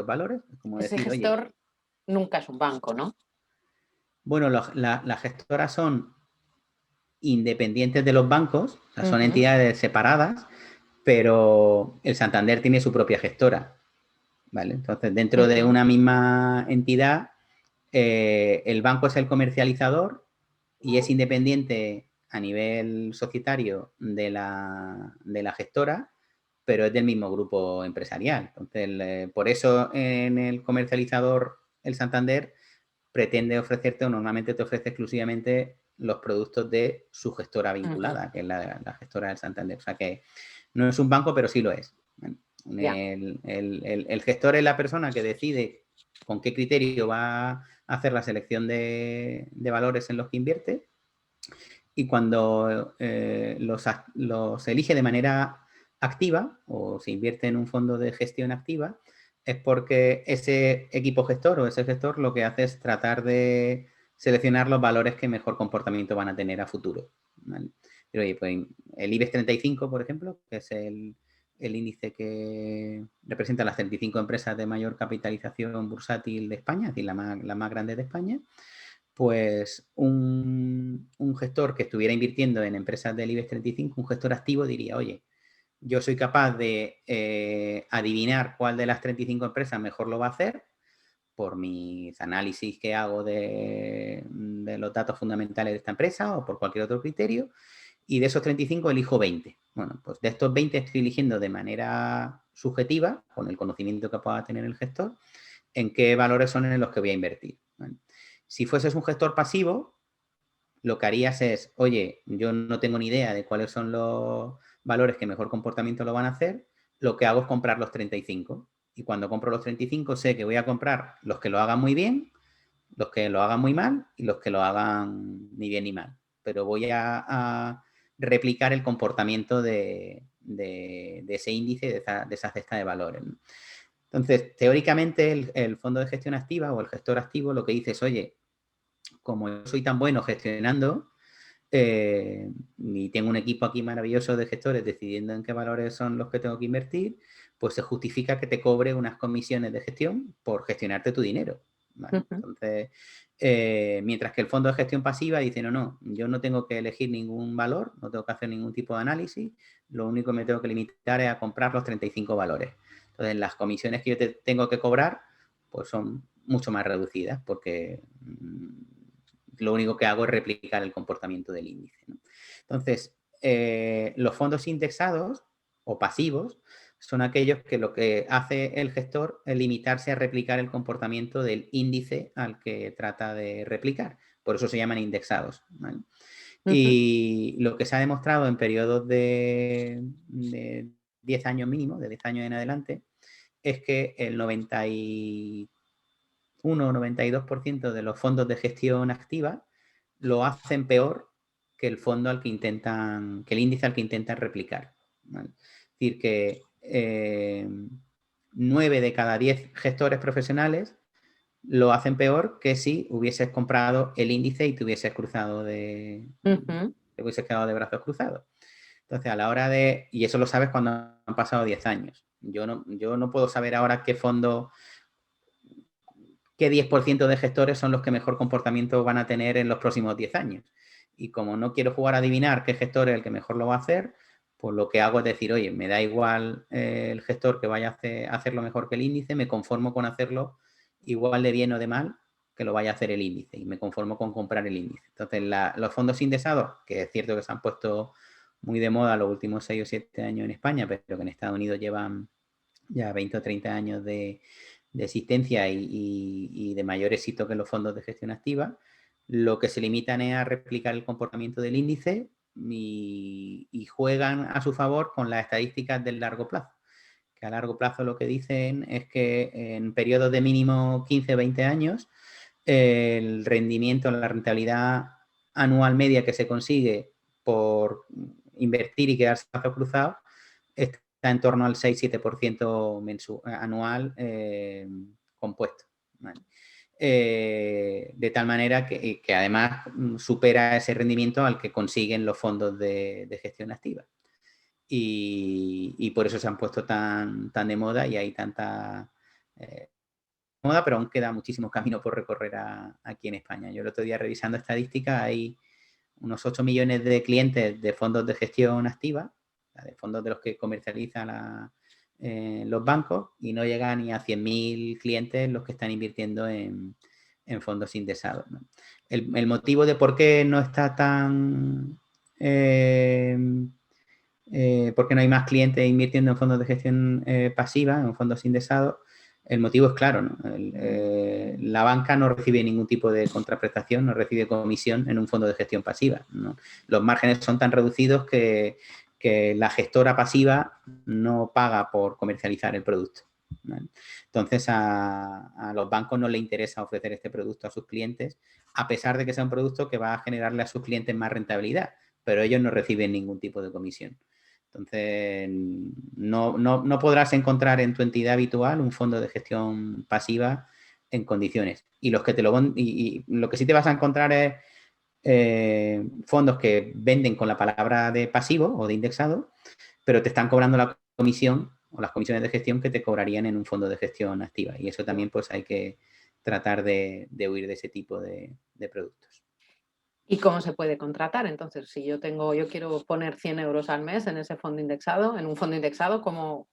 valores. Como ese decir, gestor oye, nunca es un banco, ¿no? Bueno, las gestoras son independientes de los bancos, o sea, son entidades separadas, pero el Santander tiene su propia gestora, ¿vale? Entonces, dentro de una misma entidad El banco es el comercializador y es independiente a nivel societario de la gestora, pero es del mismo grupo empresarial. Entonces, por eso en el comercializador, el Santander, pretende ofrecerte o normalmente te ofrece exclusivamente los productos de su gestora vinculada, que es la gestora del Santander. O sea que no es un banco, pero sí lo es. El gestor es la persona que decide con qué criterio va a hacer la selección de valores en los que invierte, y cuando los elige de manera activa o se invierte en un fondo de gestión activa, es porque ese equipo gestor o ese gestor lo que hace es tratar de seleccionar los valores que mejor comportamiento van a tener a futuro, ¿vale? Pero oye, pues el IBEX 35, por ejemplo, que es el índice que representa las 35 empresas de mayor capitalización bursátil de España, es decir, la más grande de España, pues un gestor que estuviera invirtiendo en empresas del IBEX 35, un gestor activo diría, oye, yo soy capaz de adivinar cuál de las 35 empresas mejor lo va a hacer por mis análisis que hago de los datos fundamentales de esta empresa o por cualquier otro criterio, y de esos 35 elijo 20. Bueno, pues de estos 20 estoy eligiendo de manera subjetiva, con el conocimiento que pueda tener el gestor, en qué valores son en los que voy a invertir, ¿vale? Si fueses un gestor pasivo, lo que harías es, oye, yo no tengo ni idea de cuáles son los valores que mejor comportamiento lo van a hacer, lo que hago es comprar los 35. Y cuando compro los 35 sé que voy a comprar los que lo hagan muy bien, los que lo hagan muy mal y los que lo hagan ni bien ni mal. Pero voy a replicar el comportamiento de ese índice, de esa cesta de valores, ¿no? Entonces, teóricamente, el fondo de gestión activa o el gestor activo lo que dice es, oye, como yo soy tan bueno gestionando y tengo un equipo aquí maravilloso de gestores decidiendo en qué valores son los que tengo que invertir, pues se justifica que te cobre unas comisiones de gestión por gestionarte tu dinero, ¿vale? Entonces, mientras que el fondo de gestión pasiva dice, no, yo no tengo que elegir ningún valor, no tengo que hacer ningún tipo de análisis, lo único que me tengo que limitar es a comprar los 35 valores. Entonces, las comisiones que yo tengo que cobrar, pues son mucho más reducidas porque lo único que hago es replicar el comportamiento del índice, ¿no? Entonces, los fondos indexados o pasivos son aquellos que lo que hace el gestor es limitarse a replicar el comportamiento del índice al que trata de replicar. Por eso se llaman indexados, ¿vale? Y lo que se ha demostrado en periodos de 10 años mínimo, de 10 años en adelante, es que el 91 o 92% de los fondos de gestión activa lo hacen peor que el fondo al que intentan, que el índice al que intentan replicar, ¿vale? Es decir, que 9 de cada 10 gestores profesionales lo hacen peor que si hubieses comprado el índice y te hubieses cruzado te hubieses quedado de brazos cruzados. Entonces, a la hora de... Y eso lo sabes cuando han pasado 10 años. Yo no puedo saber ahora qué 10% de gestores son los que mejor comportamiento van a tener en los próximos 10 años. Y como no quiero jugar a adivinar qué gestor es el que mejor lo va a hacer, pues lo que hago es decir, oye, me da igual el gestor que vaya a hacerlo mejor que el índice, me conformo con hacerlo igual de bien o de mal que lo vaya a hacer el índice y me conformo con comprar el índice. Entonces, los fondos indexados, que es cierto que se han puesto muy de moda los últimos 6 o 7 años en España, pero que en Estados Unidos llevan ya 20 o 30 años de existencia y de mayor éxito que los fondos de gestión activa, lo que se limitan es a replicar el comportamiento del índice y juegan a su favor con las estadísticas del largo plazo. Que a largo plazo lo que dicen es que en periodos de mínimo 15 o 20 años, el rendimiento, la rentabilidad anual media que se consigue por invertir y quedarse a brazo cruzado está en torno al 6-7% anual compuesto, ¿vale? De tal manera que además supera ese rendimiento al que consiguen los fondos de gestión activa. Y por eso se han puesto tan de moda y hay tanta moda, pero aún queda muchísimo camino por recorrer aquí en España. Yo el otro día revisando estadísticas, hay unos 8 millones de clientes de fondos de gestión activa, de fondos de los que comercializan los bancos, y no llegan ni a 100.000 clientes los que están invirtiendo en en fondos indexados, ¿no? El motivo de por qué no está tan... por qué no hay más clientes invirtiendo en fondos de gestión pasiva, en fondos indexados, el motivo es claro, ¿no? La banca no recibe ningún tipo de contraprestación, no recibe comisión en un fondo de gestión pasiva, ¿no? Los márgenes son tan reducidos que la gestora pasiva no paga por comercializar el producto, ¿vale? Entonces, a los bancos no les interesa ofrecer este producto a sus clientes, a pesar de que sea un producto que va a generarle a sus clientes más rentabilidad, pero ellos no reciben ningún tipo de comisión. Entonces, no podrás encontrar en tu entidad habitual un fondo de gestión pasiva en condiciones. Y lo que sí te vas a encontrar es fondos que venden con la palabra de pasivo o de indexado, pero te están cobrando la comisión o las comisiones de gestión que te cobrarían en un fondo de gestión activa. Y eso también pues hay que tratar de huir de ese tipo de productos. ¿Y cómo se puede contratar? Entonces, si yo quiero poner 100 euros al mes en ese fondo indexado, en un fondo indexado,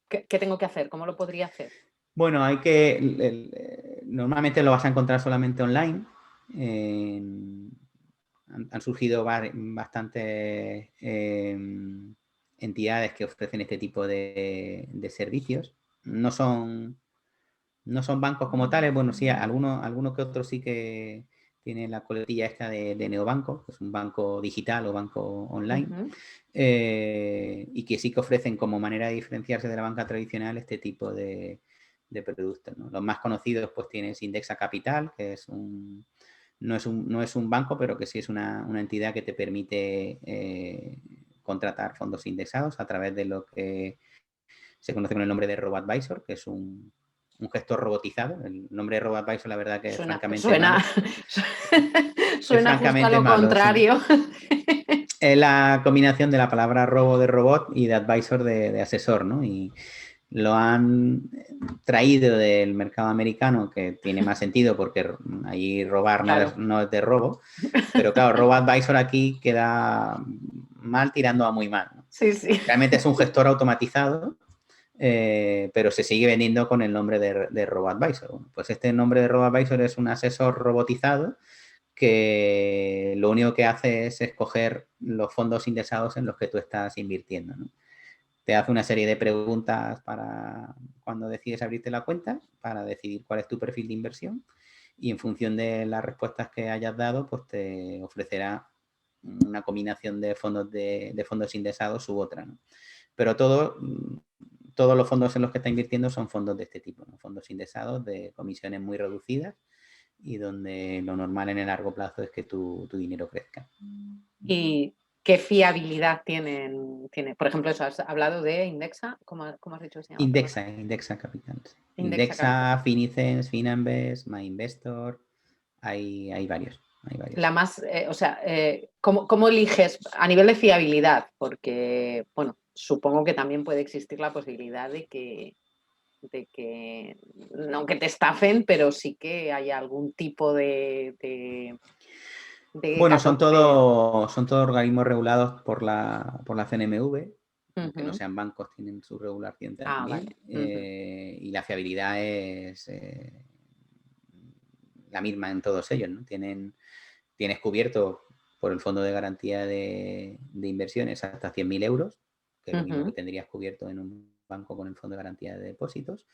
¿qué tengo que hacer? ¿Cómo lo podría hacer? Bueno, normalmente lo vas a encontrar solamente online. Han surgido bastantes entidades que ofrecen este tipo de servicios. No son bancos como tales. Bueno, sí, algunos que otros sí que tienen la coletilla esta de neobanco, que es un banco digital o banco online, y que sí que ofrecen como manera de diferenciarse de la banca tradicional este tipo de productos, ¿no? Los más conocidos pues tienes Indexa Capital, que no es un banco, pero que sí es una entidad que te permite contratar fondos indexados a través de lo que se conoce con el nombre de RoboAdvisor, que es un gestor robotizado. El nombre de RoboAdvisor, la verdad que es francamente malo. Suena justo a lo contrario. Es la combinación de la palabra robo de robot y de advisor de asesor, ¿no? Y lo han traído del mercado americano, que tiene más sentido porque ahí robar claro. no es de robo, pero claro, RoboAdvisor aquí queda mal tirando a muy mal, ¿no? Sí, sí. Realmente es un gestor automatizado, pero se sigue vendiendo con el nombre de RoboAdvisor. Bueno, pues este nombre de RoboAdvisor es un asesor robotizado que lo único que hace es escoger los fondos indexados en los que tú estás invirtiendo, ¿no? Te hace una serie de preguntas para cuando decides abrirte la cuenta, para decidir cuál es tu perfil de inversión, y en función de las respuestas que hayas dado, pues te ofrecerá una combinación de fondos indexados u otra, ¿no? Pero todos los fondos en los que está invirtiendo son fondos de este tipo, ¿no? Fondos indexados de comisiones muy reducidas y donde lo normal en el largo plazo es que tu dinero crezca. ¿Y qué fiabilidad tiene? Por ejemplo, eso, has hablado de Indexa, ¿cómo has dicho que se llama? Indexa Capital. Indexa, Finicens, Finanbest, MyInvestor, hay varios. La más, ¿cómo eliges a nivel de fiabilidad? Porque, bueno, supongo que también puede existir la posibilidad de que no que te estafen, pero sí que haya algún tipo de bueno, son todos organismos regulados por la CNMV, aunque no sean bancos, tienen su regulación también. Vale. Y la fiabilidad es la misma en todos ellos, ¿no? Tienes cubierto por el Fondo de Garantía de Inversiones hasta 100.000 euros, que es lo mismo que tendrías cubierto en un banco con el Fondo de Garantía de Depósitos.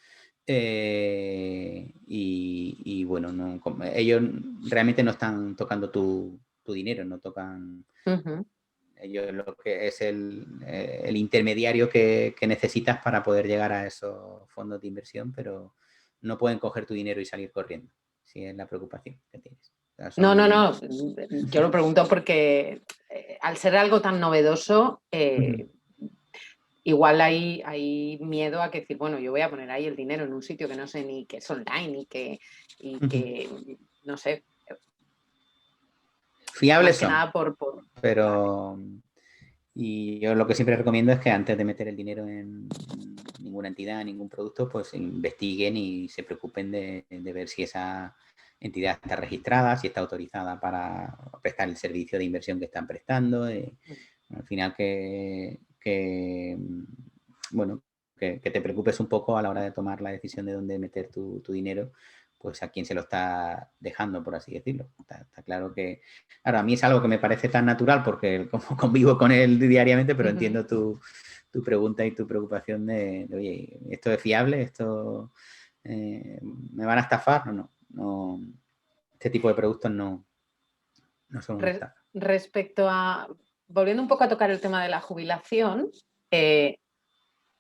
Y bueno, ellos realmente no están tocando tu dinero, no tocan... Ellos lo que es el intermediario que necesitas para poder llegar a esos fondos de inversión, pero no pueden coger tu dinero y salir corriendo, si es la preocupación que tienes. O sea, No. Yo lo pregunto porque al ser algo tan novedoso, igual hay miedo a que decir, bueno, yo voy a poner ahí el dinero en un sitio que no sé ni que es online y que no sé. Fiables son, pero... Y yo lo que siempre recomiendo es que antes de meter el dinero en ninguna entidad, en ningún producto, pues investiguen y se preocupen de ver si esa entidad está registrada, si está autorizada para prestar el servicio de inversión que están prestando. Al final que te preocupes un poco a la hora de tomar la decisión de dónde meter tu dinero, pues a quién se lo está dejando, por así decirlo. Está claro que... Ahora, a mí es algo que me parece tan natural porque como convivo con él diariamente, pero entiendo tu pregunta y tu preocupación de, oye, ¿esto es fiable? ¿Esto me van a estafar? No, este tipo de productos no son una estafa. Respecto a, volviendo un poco a tocar el tema de la jubilación,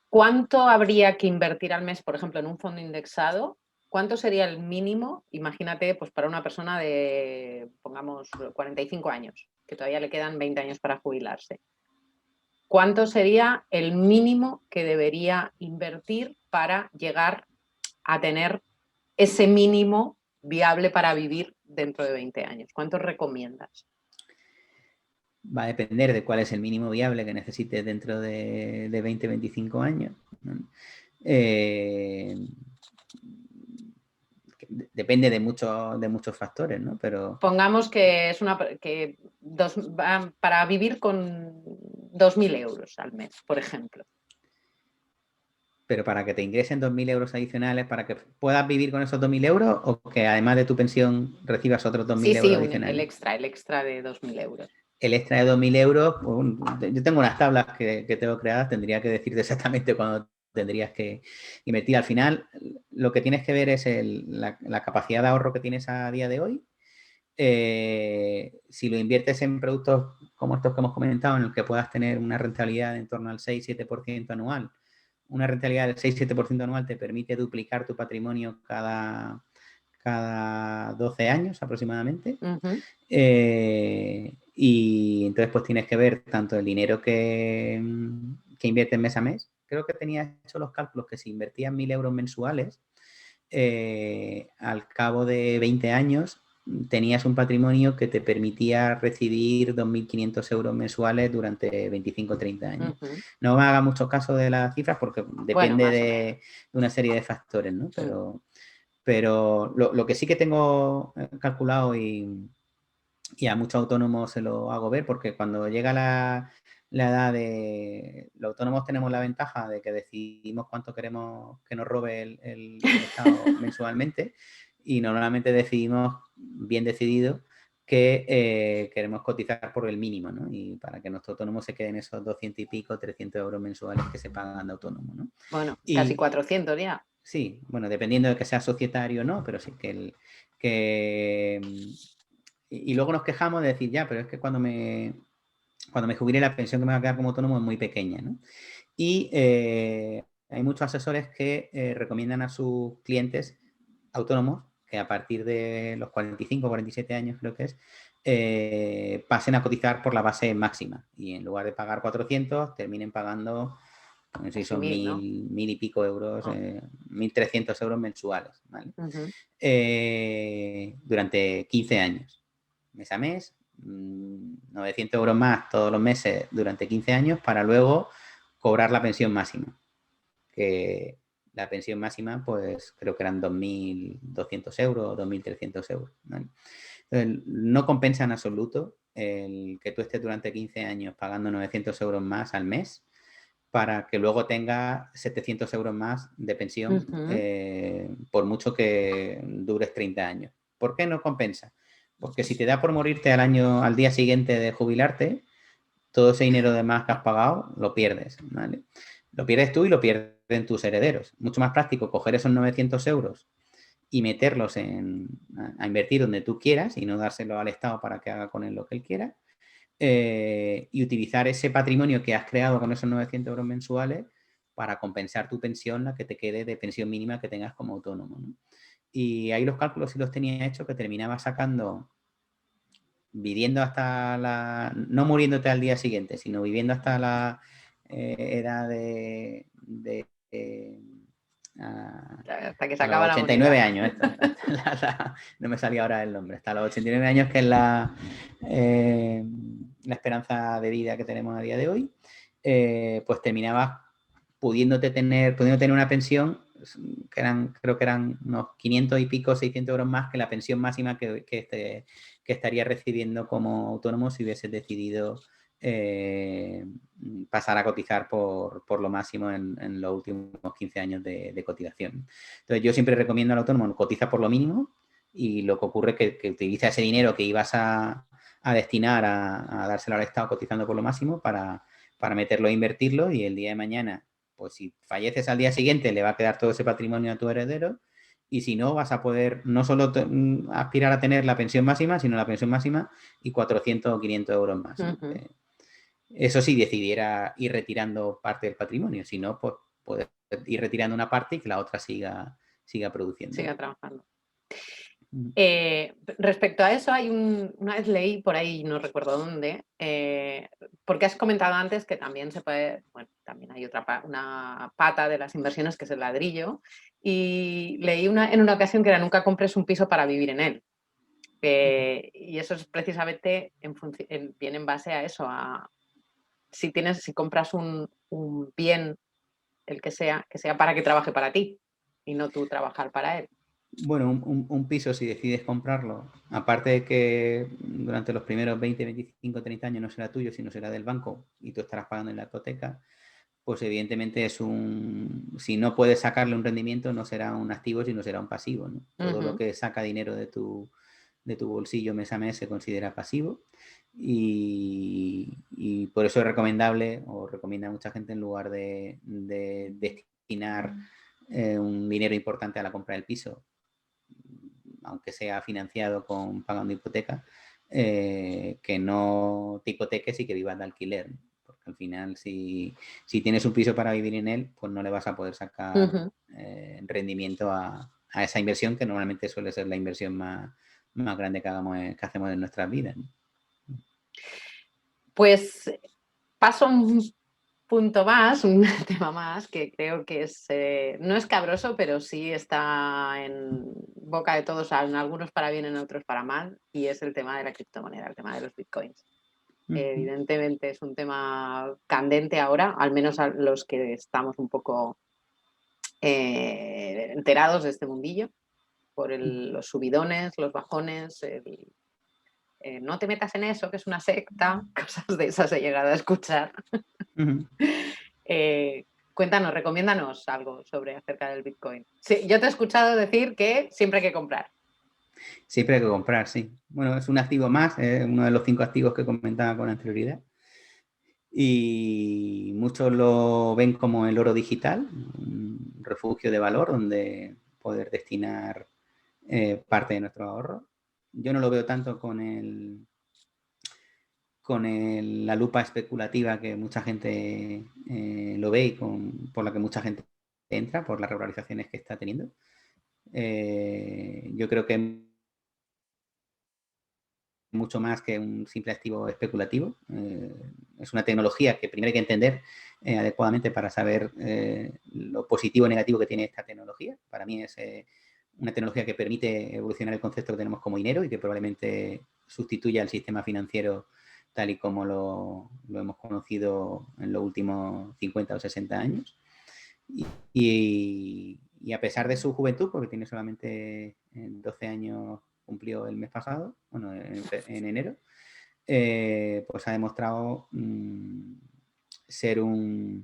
¿cuánto habría que invertir al mes, por ejemplo, en un fondo indexado? ¿Cuánto sería el mínimo? Imagínate, pues para una persona de, pongamos, 45 años, que todavía le quedan 20 años para jubilarse. ¿Cuánto sería el mínimo que debería invertir para llegar a tener ese mínimo viable para vivir dentro de 20 años? ¿Cuánto recomiendas? Va a depender de cuál es el mínimo viable que necesites dentro de 20, 25 años, ¿no? Depende de muchos factores, ¿no? Pero pongamos que es para vivir con 2.000 euros al mes, por ejemplo. Pero para que te ingresen 2.000 euros adicionales, para que puedas vivir con esos 2.000 euros o que además de tu pensión recibas otros 2.000 euros adicionales. El extra de 2.000 euros. El extra de 2.000 euros, pues, yo tengo unas tablas que tengo creadas, tendría que decirte exactamente cuándo tendrías que invertir. Al final, lo que tienes que ver es la capacidad de ahorro que tienes a día de hoy. Si lo inviertes en productos como estos que hemos comentado, en el que puedas tener una rentabilidad en torno al 6-7% anual, una rentabilidad del 6-7% anual te permite duplicar tu patrimonio cada 12 años aproximadamente. Y entonces pues tienes que ver tanto el dinero que inviertes mes a mes. Creo que tenías hecho los cálculos que si invertías 1.000 euros mensuales, al cabo de 20 años tenías un patrimonio que te permitía recibir 2.500 euros mensuales durante 25 o 30 años. No me haga mucho caso de las cifras porque depende de una serie de factores, ¿no? Pero lo que sí que tengo calculado y a muchos autónomos se lo hago ver, porque cuando llega la edad de... Los autónomos tenemos la ventaja de que decidimos cuánto queremos que nos robe el Estado mensualmente y normalmente decidimos, bien decidido, que queremos cotizar por el mínimo, ¿no? Y para que nuestro autónomo se quede en esos 200 y pico, 300 euros mensuales que se pagan de autónomo, ¿no? Bueno, casi 400 ya. Sí, bueno, dependiendo de que sea societario o no, pero sí y luego nos quejamos de decir, ya, pero es que cuando me jubile la pensión que me va a quedar como autónomo es muy pequeña, ¿no? Y hay muchos asesores que recomiendan a sus clientes autónomos que a partir de los 45 o 47 años creo que es, pasen a cotizar por la base máxima y en lugar de pagar 400 terminen pagando, no sé si son 1.000 y pico euros, 1.300 euros mensuales, ¿vale? Durante 15 años, mes a mes, 900 euros más todos los meses durante 15 años para luego cobrar la pensión máxima, que la pensión máxima pues creo que eran 2.200 euros, 2.300 euros, ¿vale? Entonces, no compensa en absoluto el que tú estés durante 15 años pagando 900 euros más al mes para que luego tenga 700 euros más de pensión por mucho que dures 30 años. ¿Por qué no compensa? Porque si te da por morirte al día siguiente de jubilarte, todo ese dinero de más que has pagado lo pierdes, ¿vale? Lo pierdes tú y lo pierden tus herederos. Mucho más práctico coger esos 900 euros y meterlos a invertir donde tú quieras y no dárselo al Estado para que haga con él lo que él quiera. Y utilizar ese patrimonio que has creado con esos 900 euros mensuales para compensar tu pensión, la que te quede de pensión mínima que tengas como autónomo, ¿no? Y ahí los cálculos sí los tenía hechos que terminaba sacando, viviendo hasta no muriéndote al día siguiente, sino viviendo hasta la edad hasta que se acaba los 89 años. No me salía ahora el nombre. Hasta los 89 años, que es la esperanza de vida que tenemos a día de hoy, pues terminabas pudiendo tener una pensión que creo que eran unos 500 y pico, 600 euros más que la pensión máxima que estaría recibiendo como autónomo si hubieses decidido pasar a cotizar por lo máximo en los últimos 15 años de cotización. Entonces, yo siempre recomiendo al autónomo, cotiza por lo mínimo y lo que ocurre es que utiliza ese dinero que ibas a destinar a dárselo al Estado cotizando por lo máximo para meterlo e invertirlo y el día de mañana, pues si falleces al día siguiente, le va a quedar todo ese patrimonio a tu heredero y si no, vas a poder no solo aspirar a tener la pensión máxima, sino la pensión máxima y 400 o 500 euros más. Eso sí, decidiera ir retirando parte del patrimonio, si no, pues poder ir retirando una parte y que la otra siga produciendo. Siga trabajando. Respecto a eso, una vez leí por ahí, no recuerdo dónde, porque has comentado antes que también se puede, bueno, también hay una pata de las inversiones que es el ladrillo, y leí en una ocasión que era nunca compres un piso para vivir en él. Y eso es precisamente viene en base a eso, si compras un bien, el que sea para que trabaje para ti y no tú trabajar para él. Bueno, un piso, si decides comprarlo, aparte de que durante los primeros 20, 25, 30 años no será tuyo, sino será del banco y tú estarás pagando en la hipoteca, pues evidentemente si no puedes sacarle un rendimiento, no será un activo, sino será un pasivo, ¿no? Todo lo que saca dinero de tu bolsillo mes a mes se considera pasivo y por eso es recomendable, o recomienda mucha gente, en lugar de destinar un dinero importante a la compra del piso, aunque sea financiado pagando hipoteca, que no te hipoteques y que vivas de alquiler, ¿no? Porque al final si tienes un piso para vivir en él, pues no le vas a poder sacar rendimiento a esa inversión, que normalmente suele ser la inversión más grande que hacemos en nuestras vidas, ¿no? Pues paso un punto más, un tema más, que creo que no es cabroso, pero sí está en boca de todos, en algunos para bien, en otros para mal, y es el tema de la criptomoneda, el tema de los bitcoins. Evidentemente es un tema candente ahora, al menos a los que estamos un poco enterados de este mundillo, por los subidones, los bajones, no te metas en eso, que es una secta, cosas de esas he llegado a escuchar. Cuéntanos, recomiéndanos algo acerca del Bitcoin. Sí, yo te he escuchado decir que siempre hay que comprar. Siempre hay que comprar, sí. Bueno, es un activo más, uno de los 5 activos que comentaba con anterioridad. Y muchos lo ven como el oro digital, un refugio de valor donde poder destinar parte de nuestro ahorro. Yo no lo veo tanto con la lupa especulativa que mucha gente lo ve y por la que mucha gente entra, por las regularizaciones que está teniendo. Yo creo que mucho más que un simple activo especulativo. Es una tecnología que primero hay que entender adecuadamente para saber lo positivo o negativo que tiene esta tecnología. Para mí es una tecnología que permite evolucionar el concepto que tenemos como dinero y que probablemente sustituya al sistema financiero tal y como lo hemos conocido en los últimos 50 o 60 años. Y a pesar de su juventud, porque tiene solamente 12 años, cumplió el mes pasado, bueno, en enero, pues ha demostrado ser una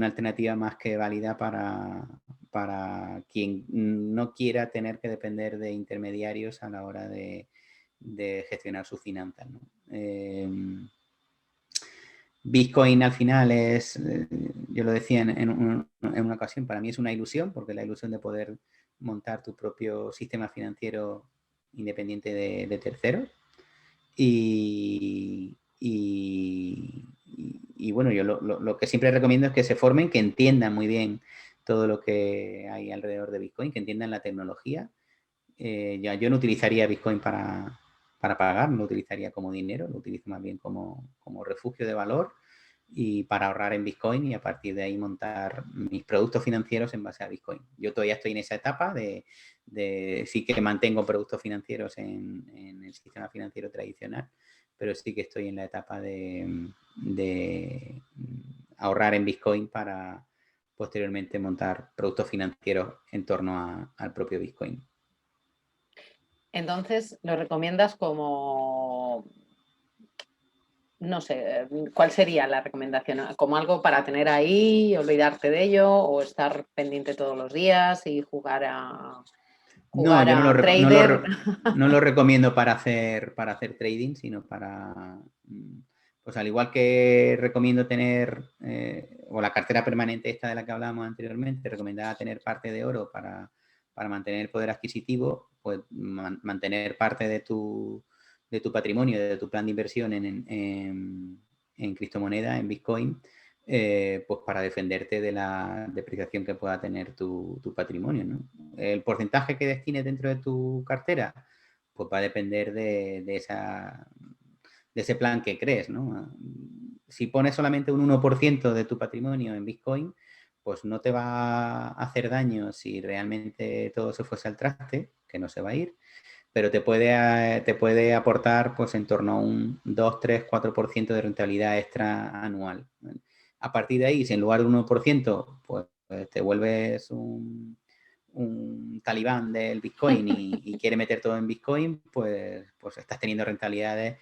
alternativa más que válida para quien no quiera tener que depender de intermediarios a la hora de gestionar sus finanzas, ¿no? Bitcoin al final yo lo decía en una ocasión, para mí es una ilusión, porque la ilusión de poder montar tu propio sistema financiero independiente de terceros. Y bueno, yo lo que siempre recomiendo es que se formen, que entiendan muy bien todo lo que hay alrededor de Bitcoin, que entiendan la tecnología. Yo no utilizaría Bitcoin para pagar, no lo utilizaría como dinero, lo utilizo más bien como refugio de valor y para ahorrar en Bitcoin y a partir de ahí montar mis productos financieros en base a Bitcoin. Yo todavía estoy en esa etapa de sí que mantengo productos financieros en el sistema financiero tradicional, pero sí que estoy en la etapa de ahorrar en Bitcoin para posteriormente montar productos financieros en torno al propio Bitcoin. Entonces, ¿lo recomiendas como no sé, ¿cuál sería la recomendación? ¿Como algo para tener ahí, olvidarte de ello, o estar pendiente todos los días y No, jugar yo a trader? no lo recomiendo para hacer trading, sino para, pues al igual que recomiendo tener, o la cartera permanente esta de la que hablábamos anteriormente, recomendaba tener parte de oro para mantener el poder adquisitivo, pues mantener parte de tu patrimonio, de tu plan de inversión en criptomoneda, en Bitcoin, pues para defenderte de la depreciación que pueda tener tu patrimonio, ¿no? El porcentaje que destines dentro de tu cartera, pues va a depender de ese plan que crees, ¿no? Si pones solamente un 1% de tu patrimonio en Bitcoin, pues no te va a hacer daño si realmente todo se fuese al traste, que no se va a ir, pero te puede aportar pues en torno a un 2 3 4% de rentabilidad extra anual. A partir de ahí, si en lugar de un 1%, pues te vuelves un talibán del Bitcoin y quiere meter todo en Bitcoin, pues estás teniendo rentabilidades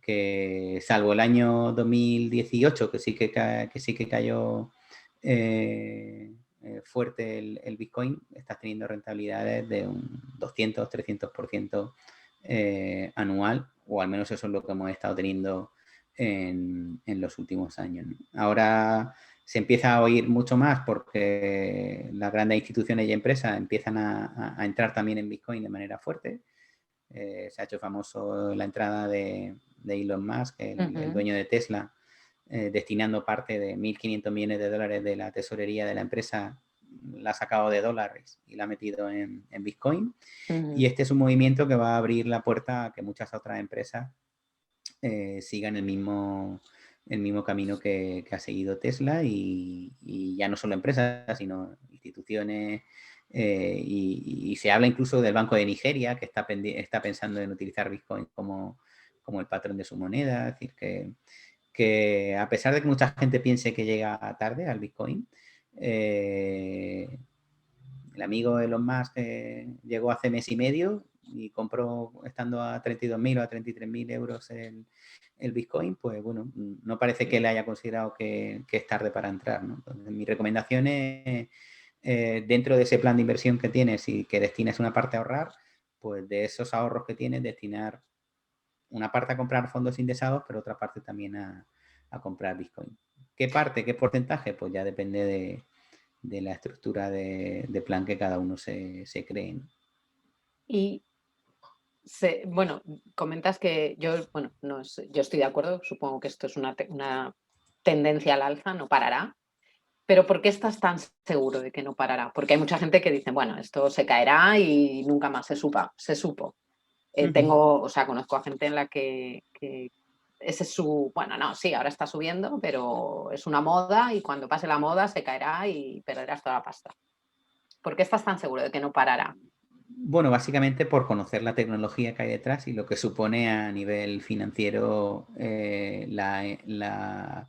que, salvo el año 2018, que sí que cayó fuerte el Bitcoin, estás teniendo rentabilidades de un 200-300% anual, o al menos eso es lo que hemos estado teniendo en los últimos años, ¿no? Ahora se empieza a oír mucho más porque las grandes instituciones y empresas empiezan a entrar también en Bitcoin de manera fuerte. Se ha hecho famoso la entrada de Elon Musk, el dueño de Tesla, destinando parte de 1.500 millones de dólares de la tesorería de la empresa, la ha sacado de dólares y la ha metido en Bitcoin. Y este es un movimiento que va a abrir la puerta a que muchas otras empresas sigan el mismo camino que ha seguido Tesla, y ya no solo empresas, sino instituciones, y se habla incluso del Banco de Nigeria, que está pensando en utilizar Bitcoin como el patrón de su moneda. Es decir, que a pesar de que mucha gente piense que llega tarde al Bitcoin, el amigo Elon Musk llegó hace mes y medio y compró estando a 32.000 o a 33.000 euros el Bitcoin, pues bueno, no parece que le haya considerado que es tarde para entrar, ¿no? Entonces, mi recomendación es, dentro de ese plan de inversión que tienes y que destines una parte a ahorrar, pues de esos ahorros que tienes, destinar una parte a comprar fondos indexados, pero otra parte también a comprar Bitcoin. ¿Qué parte, qué porcentaje? Pues ya depende de la estructura de plan que cada uno se cree, ¿no? Y bueno, comentas que bueno, no yo estoy de acuerdo, supongo que esto es una tendencia al alza, no parará, pero ¿por qué estás tan seguro de que no parará? Porque hay mucha gente que dice, bueno, esto se caerá y nunca más se supo. O sea, conozco a gente en la que ese es bueno, no, sí, ahora está subiendo, pero es una moda y cuando pase la moda se caerá y perderás toda la pasta. ¿Por qué estás tan seguro de que no parará? Bueno, básicamente por conocer la tecnología que hay detrás y lo que supone a nivel financiero la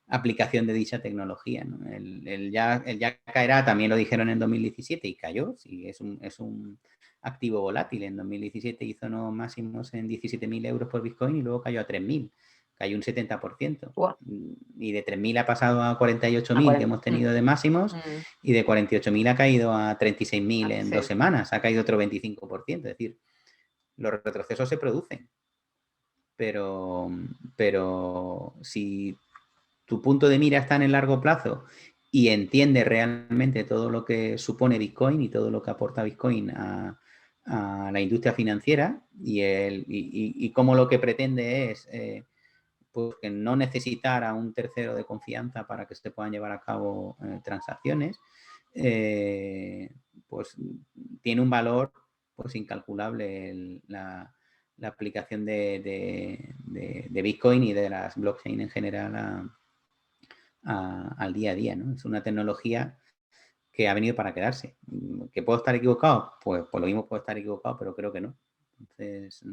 aplicación de dicha tecnología, ¿no? El ya caerá, también lo dijeron en 2017 y cayó. Sí, es un activo volátil. En 2017 hizo unos máximos en 17.000 euros por Bitcoin y luego cayó a 3.000, cayó un 70%. Buah, Y de 3.000 ha pasado a a 48.000 que 40. hemos tenido de máximos, y de 48.000 ha caído a 36.000 en 2 Sí. semanas, ha caído otro 25%. Es decir, los retrocesos se producen, pero si tu punto de mira está en el largo plazo y entiendes realmente todo lo que supone Bitcoin y todo lo que aporta Bitcoin a la industria financiera, y cómo lo que pretende es pues que no necesitar a un tercero de confianza para que se puedan llevar a cabo transacciones, pues tiene un valor pues incalculable la aplicación de Bitcoin y de las blockchain en general al día a día, ¿no? Es una tecnología que ha venido para quedarse. ¿Que puedo estar equivocado? Pues por lo mismo puedo estar equivocado, pero creo que no. Entonces,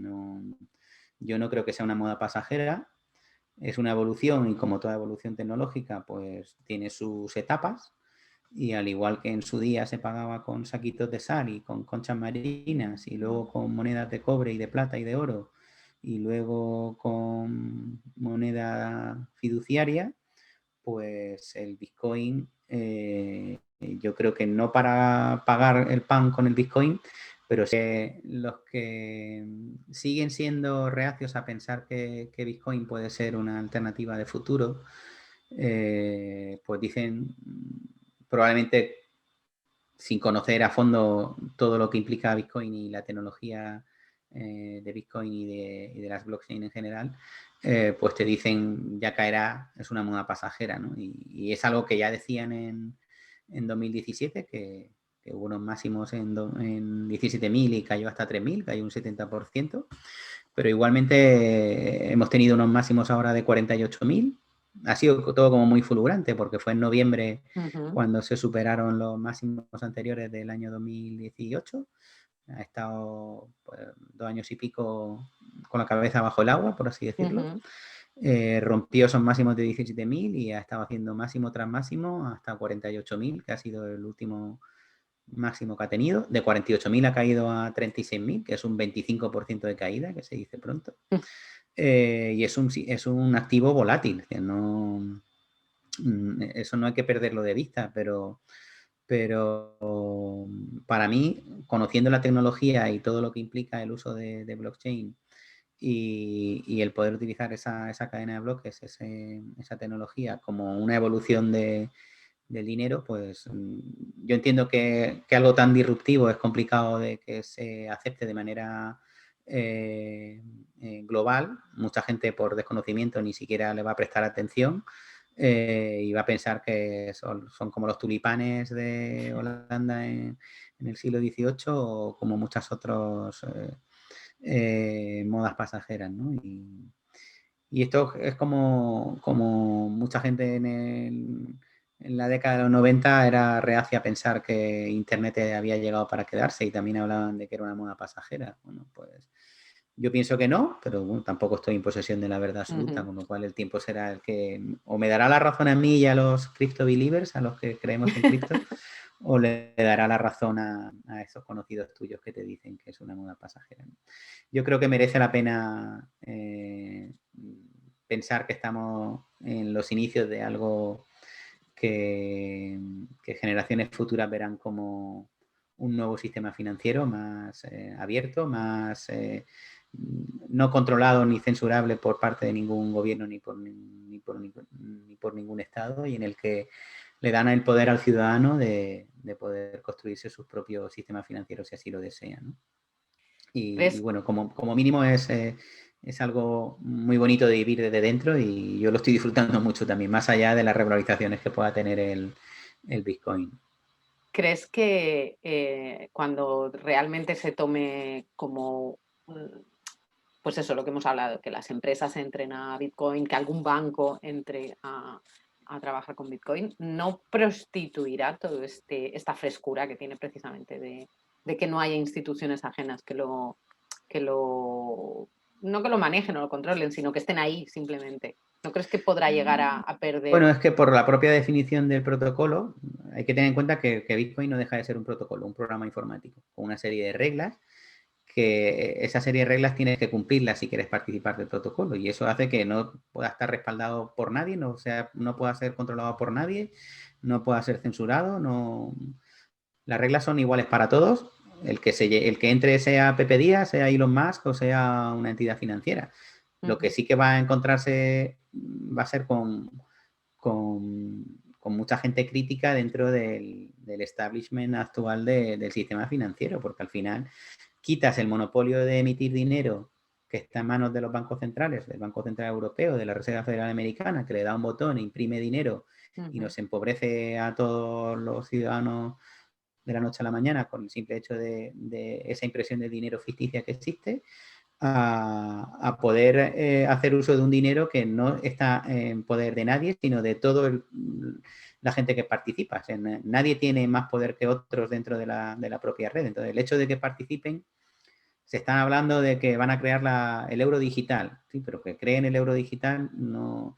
yo no creo que sea una moda pasajera. Es una evolución, y como toda evolución tecnológica, pues tiene sus etapas, y al igual que en su día se pagaba con saquitos de sal y con conchas marinas y luego con monedas de cobre y de plata y de oro, y luego con moneda fiduciaria, pues el Bitcoin, yo creo que no para pagar el pan con el Bitcoin, pero sí los que siguen siendo reacios a pensar que Bitcoin puede ser una alternativa de futuro, pues dicen probablemente sin conocer a fondo todo lo que implica Bitcoin y la tecnología de Bitcoin y de las blockchain en general, pues te dicen ya caerá, es una moda pasajera, ¿no? Y es algo que ya decían en 2017, que hubo unos máximos en 17.000 y cayó hasta 3.000, cayó un 70%, pero igualmente hemos tenido unos máximos ahora de 48.000. Ha sido todo como muy fulgurante porque fue en noviembre cuando se superaron los máximos anteriores del año 2018. Ha estado pues, 2 años y pico con la cabeza bajo el agua, por así decirlo. Rompió esos máximos de 17.000 y ha estado haciendo máximo tras máximo hasta 48.000, que ha sido el último máximo que ha tenido. De 48.000 ha caído a 36.000, que es un 25% de caída, que se dice pronto. Y es un activo volátil, que no, eso no hay que perderlo de vista, pero para mí, conociendo la tecnología y todo lo que implica el uso de blockchain y el poder utilizar esa cadena de bloques, esa tecnología como una evolución del dinero, pues yo entiendo que algo tan disruptivo es complicado de que se acepte de manera global. Mucha gente por desconocimiento ni siquiera le va a prestar atención y va a pensar que son como los tulipanes de Holanda en el siglo XVIII o como muchas otras modas pasajeras, ¿no? Y esto es como mucha gente en la década de los 90 era reacia a pensar que Internet había llegado para quedarse y también hablaban de que era una moda pasajera. Bueno, pues yo pienso que no, pero bueno, tampoco estoy en posesión de la verdad absoluta, con lo cual el tiempo será el que o me dará la razón a mí y a los crypto believers, a los que creemos en cripto, o le dará la razón a esos conocidos tuyos que te dicen que es una moda pasajera. Yo creo que merece la pena pensar que estamos en los inicios de algo que generaciones futuras verán como un nuevo sistema financiero más abierto, más no controlado ni censurable por parte de ningún gobierno ni por ningún Estado, y en el que le dan el poder al ciudadano de poder construirse sus propios sistemas financieros si así lo desea, ¿no? Y bueno, como mínimo es algo muy bonito de vivir desde dentro y yo lo estoy disfrutando mucho también, más allá de las revalorizaciones que pueda tener el Bitcoin. ¿Crees que cuando realmente se tome como, pues eso, lo que hemos hablado, que las empresas entren a Bitcoin, que algún banco entre a trabajar con Bitcoin, no prostituirá todo esta frescura que tiene precisamente de que no haya instituciones ajenas no que lo manejen o lo controlen, sino que estén ahí simplemente? ¿No crees que podrá llegar a perder? Bueno, es que por la propia definición del protocolo, hay que tener en cuenta que Bitcoin no deja de ser un protocolo, un programa informático, con una serie de reglas, que esa serie de reglas tienes que cumplirlas si quieres participar del protocolo, y eso hace que no pueda estar respaldado por nadie, no pueda ser controlado por nadie, no pueda ser censurado, no. Las reglas son iguales para todos, el que entre sea Pepe Díaz, sea Elon Musk o sea una entidad financiera. Lo que sí que va a encontrarse va a ser con mucha gente crítica dentro del establishment actual del sistema financiero, porque al final quitas el monopolio de emitir dinero que está en manos de los bancos centrales, del Banco Central Europeo, de la Reserva Federal Americana, que le da un botón, imprime dinero y nos empobrece a todos los ciudadanos de la noche a la mañana con el simple hecho de esa impresión de dinero ficticia que existe, a poder hacer uso de un dinero que no está en poder de nadie, sino de toda la gente que participa. O sea, nadie tiene más poder que otros dentro de la propia red. Entonces, el hecho de que participen, se están hablando de que van a crear el euro digital, ¿sí? Pero que creen el euro digital no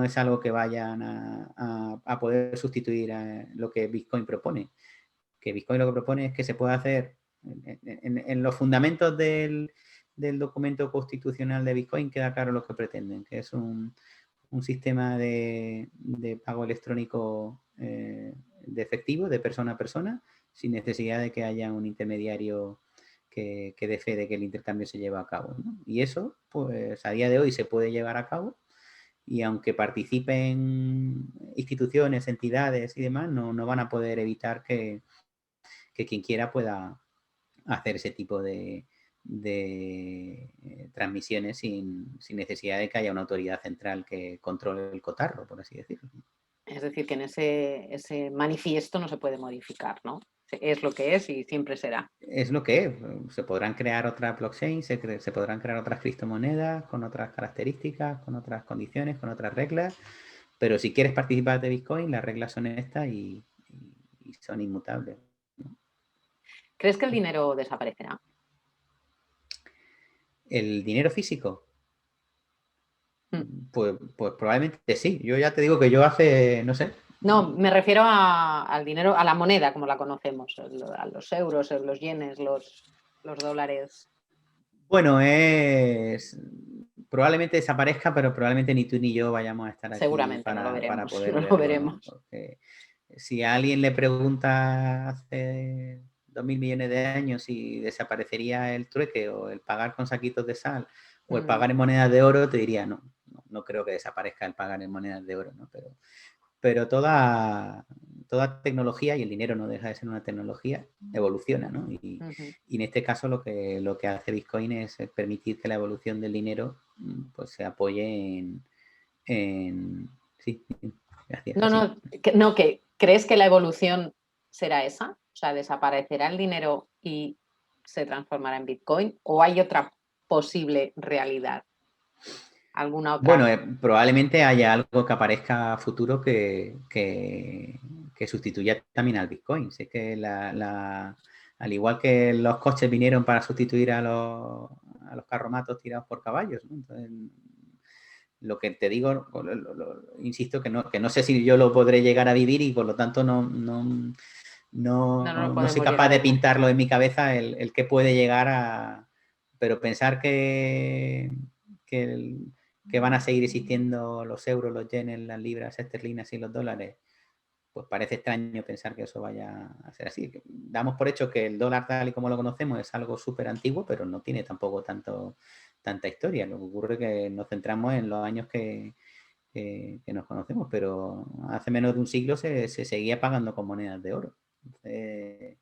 es algo que vayan a poder sustituir a lo que Bitcoin propone. Que Bitcoin lo que propone es que se pueda hacer en los fundamentos del del documento constitucional de Bitcoin queda claro lo que pretenden, que es un sistema de pago electrónico de efectivo, de persona a persona, sin necesidad de que haya un intermediario que dé fe de que el intercambio se lleva a cabo, ¿no? Y eso, pues a día de hoy se puede llevar a cabo, y aunque participen instituciones, entidades y demás, no van a poder evitar que quien quiera pueda hacer ese tipo de transmisiones sin necesidad de que haya una autoridad central que controle el cotarro, por así decirlo. Es decir, que en ese manifiesto no se puede modificar, ¿no? Es lo que es y siempre será. Es lo que es. Se podrán crear otras blockchains, se podrán crear otras criptomonedas con otras características, con otras condiciones, con otras reglas, pero si quieres participar de Bitcoin, las reglas son estas y son inmutables. ¿Crees que el dinero desaparecerá? ¿El dinero físico? Pues probablemente sí. Yo ya te digo que yo hace, no sé. No, me refiero al dinero, a la moneda como la conocemos, a los euros, los yenes, los dólares. Bueno, probablemente desaparezca, pero probablemente ni tú ni yo vayamos a estar aquí Seguramente para, no lo veremos, para poder no lo verlo, veremos. ¿no? Porque si a alguien le pregunta hace 2.000 millones de años si desaparecería el trueque o el pagar con saquitos de sal o el pagar en monedas de oro, te diría no creo que desaparezca el pagar en monedas de oro, ¿no? Pero toda tecnología, y el dinero no deja de ser una tecnología, evoluciona, ¿no? Y en este caso lo que hace Bitcoin es permitir que la evolución del dinero pues se apoye en sí, gracias. Que ¿crees que la evolución será esa? O sea, ¿desaparecerá el dinero y se transformará en Bitcoin? ¿O hay otra posible realidad? ¿Alguna otra? Bueno, probablemente haya algo que aparezca a futuro que sustituya también al Bitcoin. Sé que al igual que los coches vinieron para sustituir a los carromatos tirados por caballos, ¿no? Entonces, lo que te digo, insisto, que no sé si yo lo podré llegar a vivir y por lo tanto no soy capaz de pintarlo en mi cabeza el que puede llegar a... Pero pensar que van a seguir existiendo los euros, los yenes, las libras esterlinas y los dólares, pues parece extraño pensar que eso vaya a ser así. Damos por hecho que el dólar tal y como lo conocemos es algo súper antiguo, pero no tiene tampoco tanta historia. Lo que ocurre es que nos centramos en los años que nos conocemos, pero hace menos de un siglo se seguía pagando con monedas de oro. Entonces,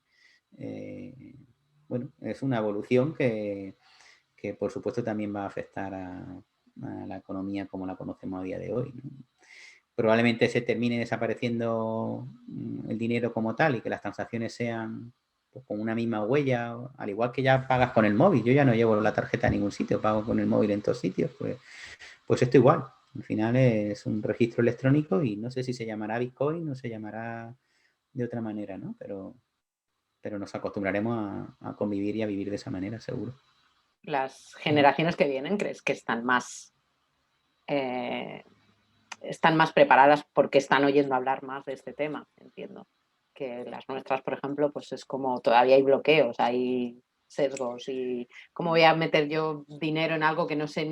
bueno, es una evolución que por supuesto también va a afectar a la economía como la conocemos a día de hoy, ¿no? Probablemente se termine desapareciendo el dinero como tal y que las transacciones sean pues, con una misma huella, al igual que ya pagas con el móvil. Yo ya no llevo la tarjeta a ningún sitio, pago con el móvil en todos sitios, pues esto igual. Al final es un registro electrónico y no sé si se llamará Bitcoin o se llamará de otra manera, ¿no? Pero nos acostumbraremos a convivir y a vivir de esa manera, seguro. ¿Las generaciones que vienen crees que están más preparadas porque están oyendo hablar más de este tema? Entiendo que las nuestras, por ejemplo, pues es como todavía hay bloqueos, hay sesgos y ¿cómo voy a meter yo dinero en algo que no sé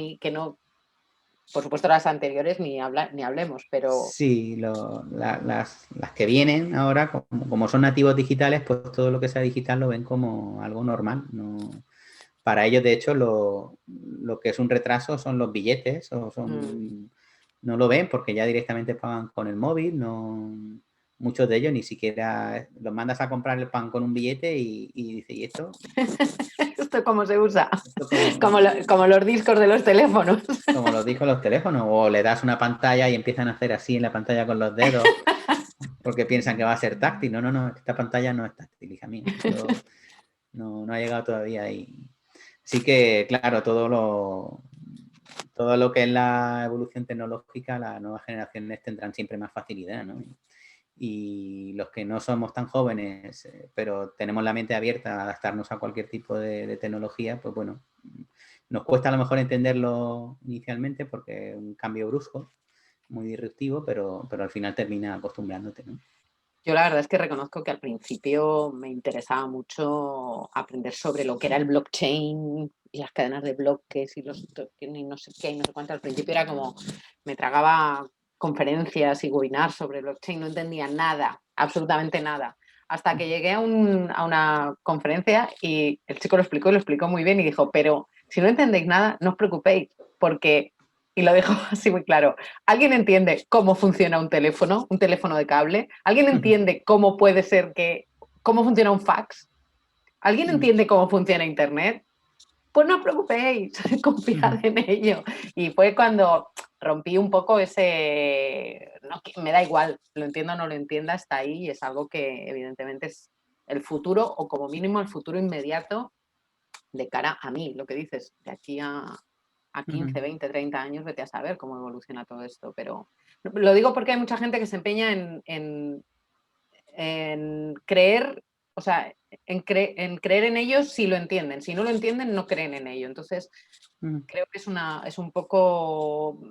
por supuesto las anteriores ni hablemos, pero... Sí, las que vienen ahora, como son nativos digitales, pues todo lo que sea digital lo ven como algo normal. Para ellos, de hecho, lo que es un retraso son los billetes, no lo ven porque ya directamente pagan con el móvil, muchos de ellos ni siquiera los mandas a comprar el pan con un billete y dice, ¿y esto? ¿Esto cómo se usa? Como los discos de los teléfonos. Como los discos de los teléfonos, o le das una pantalla y empiezan a hacer así en la pantalla con los dedos porque piensan que va a ser táctil. No, esta pantalla no es táctil, hija mía. Esto no ha llegado todavía ahí. Así que, claro, todo lo que es la evolución tecnológica, las nuevas generaciones tendrán siempre más facilidad, ¿no? Y los que no somos tan jóvenes, pero tenemos la mente abierta a adaptarnos a cualquier tipo de tecnología, pues bueno, nos cuesta a lo mejor entenderlo inicialmente porque es un cambio brusco, muy disruptivo, pero al final termina acostumbrándote, ¿no? Yo la verdad es que reconozco que al principio me interesaba mucho aprender sobre lo que era el blockchain y las cadenas de bloques y los tokens y no sé qué y no sé cuánto. Al principio era como, me tragaba conferencias y webinars sobre blockchain, no entendía nada, absolutamente nada. Hasta que llegué a una conferencia y el chico lo explicó y lo explicó muy bien y dijo, pero si no entendéis nada, no os preocupéis, porque, y lo dejó así muy claro, ¿alguien entiende cómo funciona un teléfono de cable? ¿Alguien entiende cómo puede ser cómo funciona un fax? ¿Alguien entiende cómo funciona Internet? Pues no os preocupéis, confiad en ello. Y fue cuando rompí un poco ese, no, me da igual, lo entiendo o no lo entienda, está ahí y es algo que evidentemente es el futuro o como mínimo el futuro inmediato de cara a mí, lo que dices, de aquí a 15, 20, 30 años, vete a saber cómo evoluciona todo esto. Pero lo digo porque hay mucha gente que se empeña en creer, o sea, en creer en ellos si lo entienden. Si no lo entienden, no creen en ello. Entonces, creo que es un poco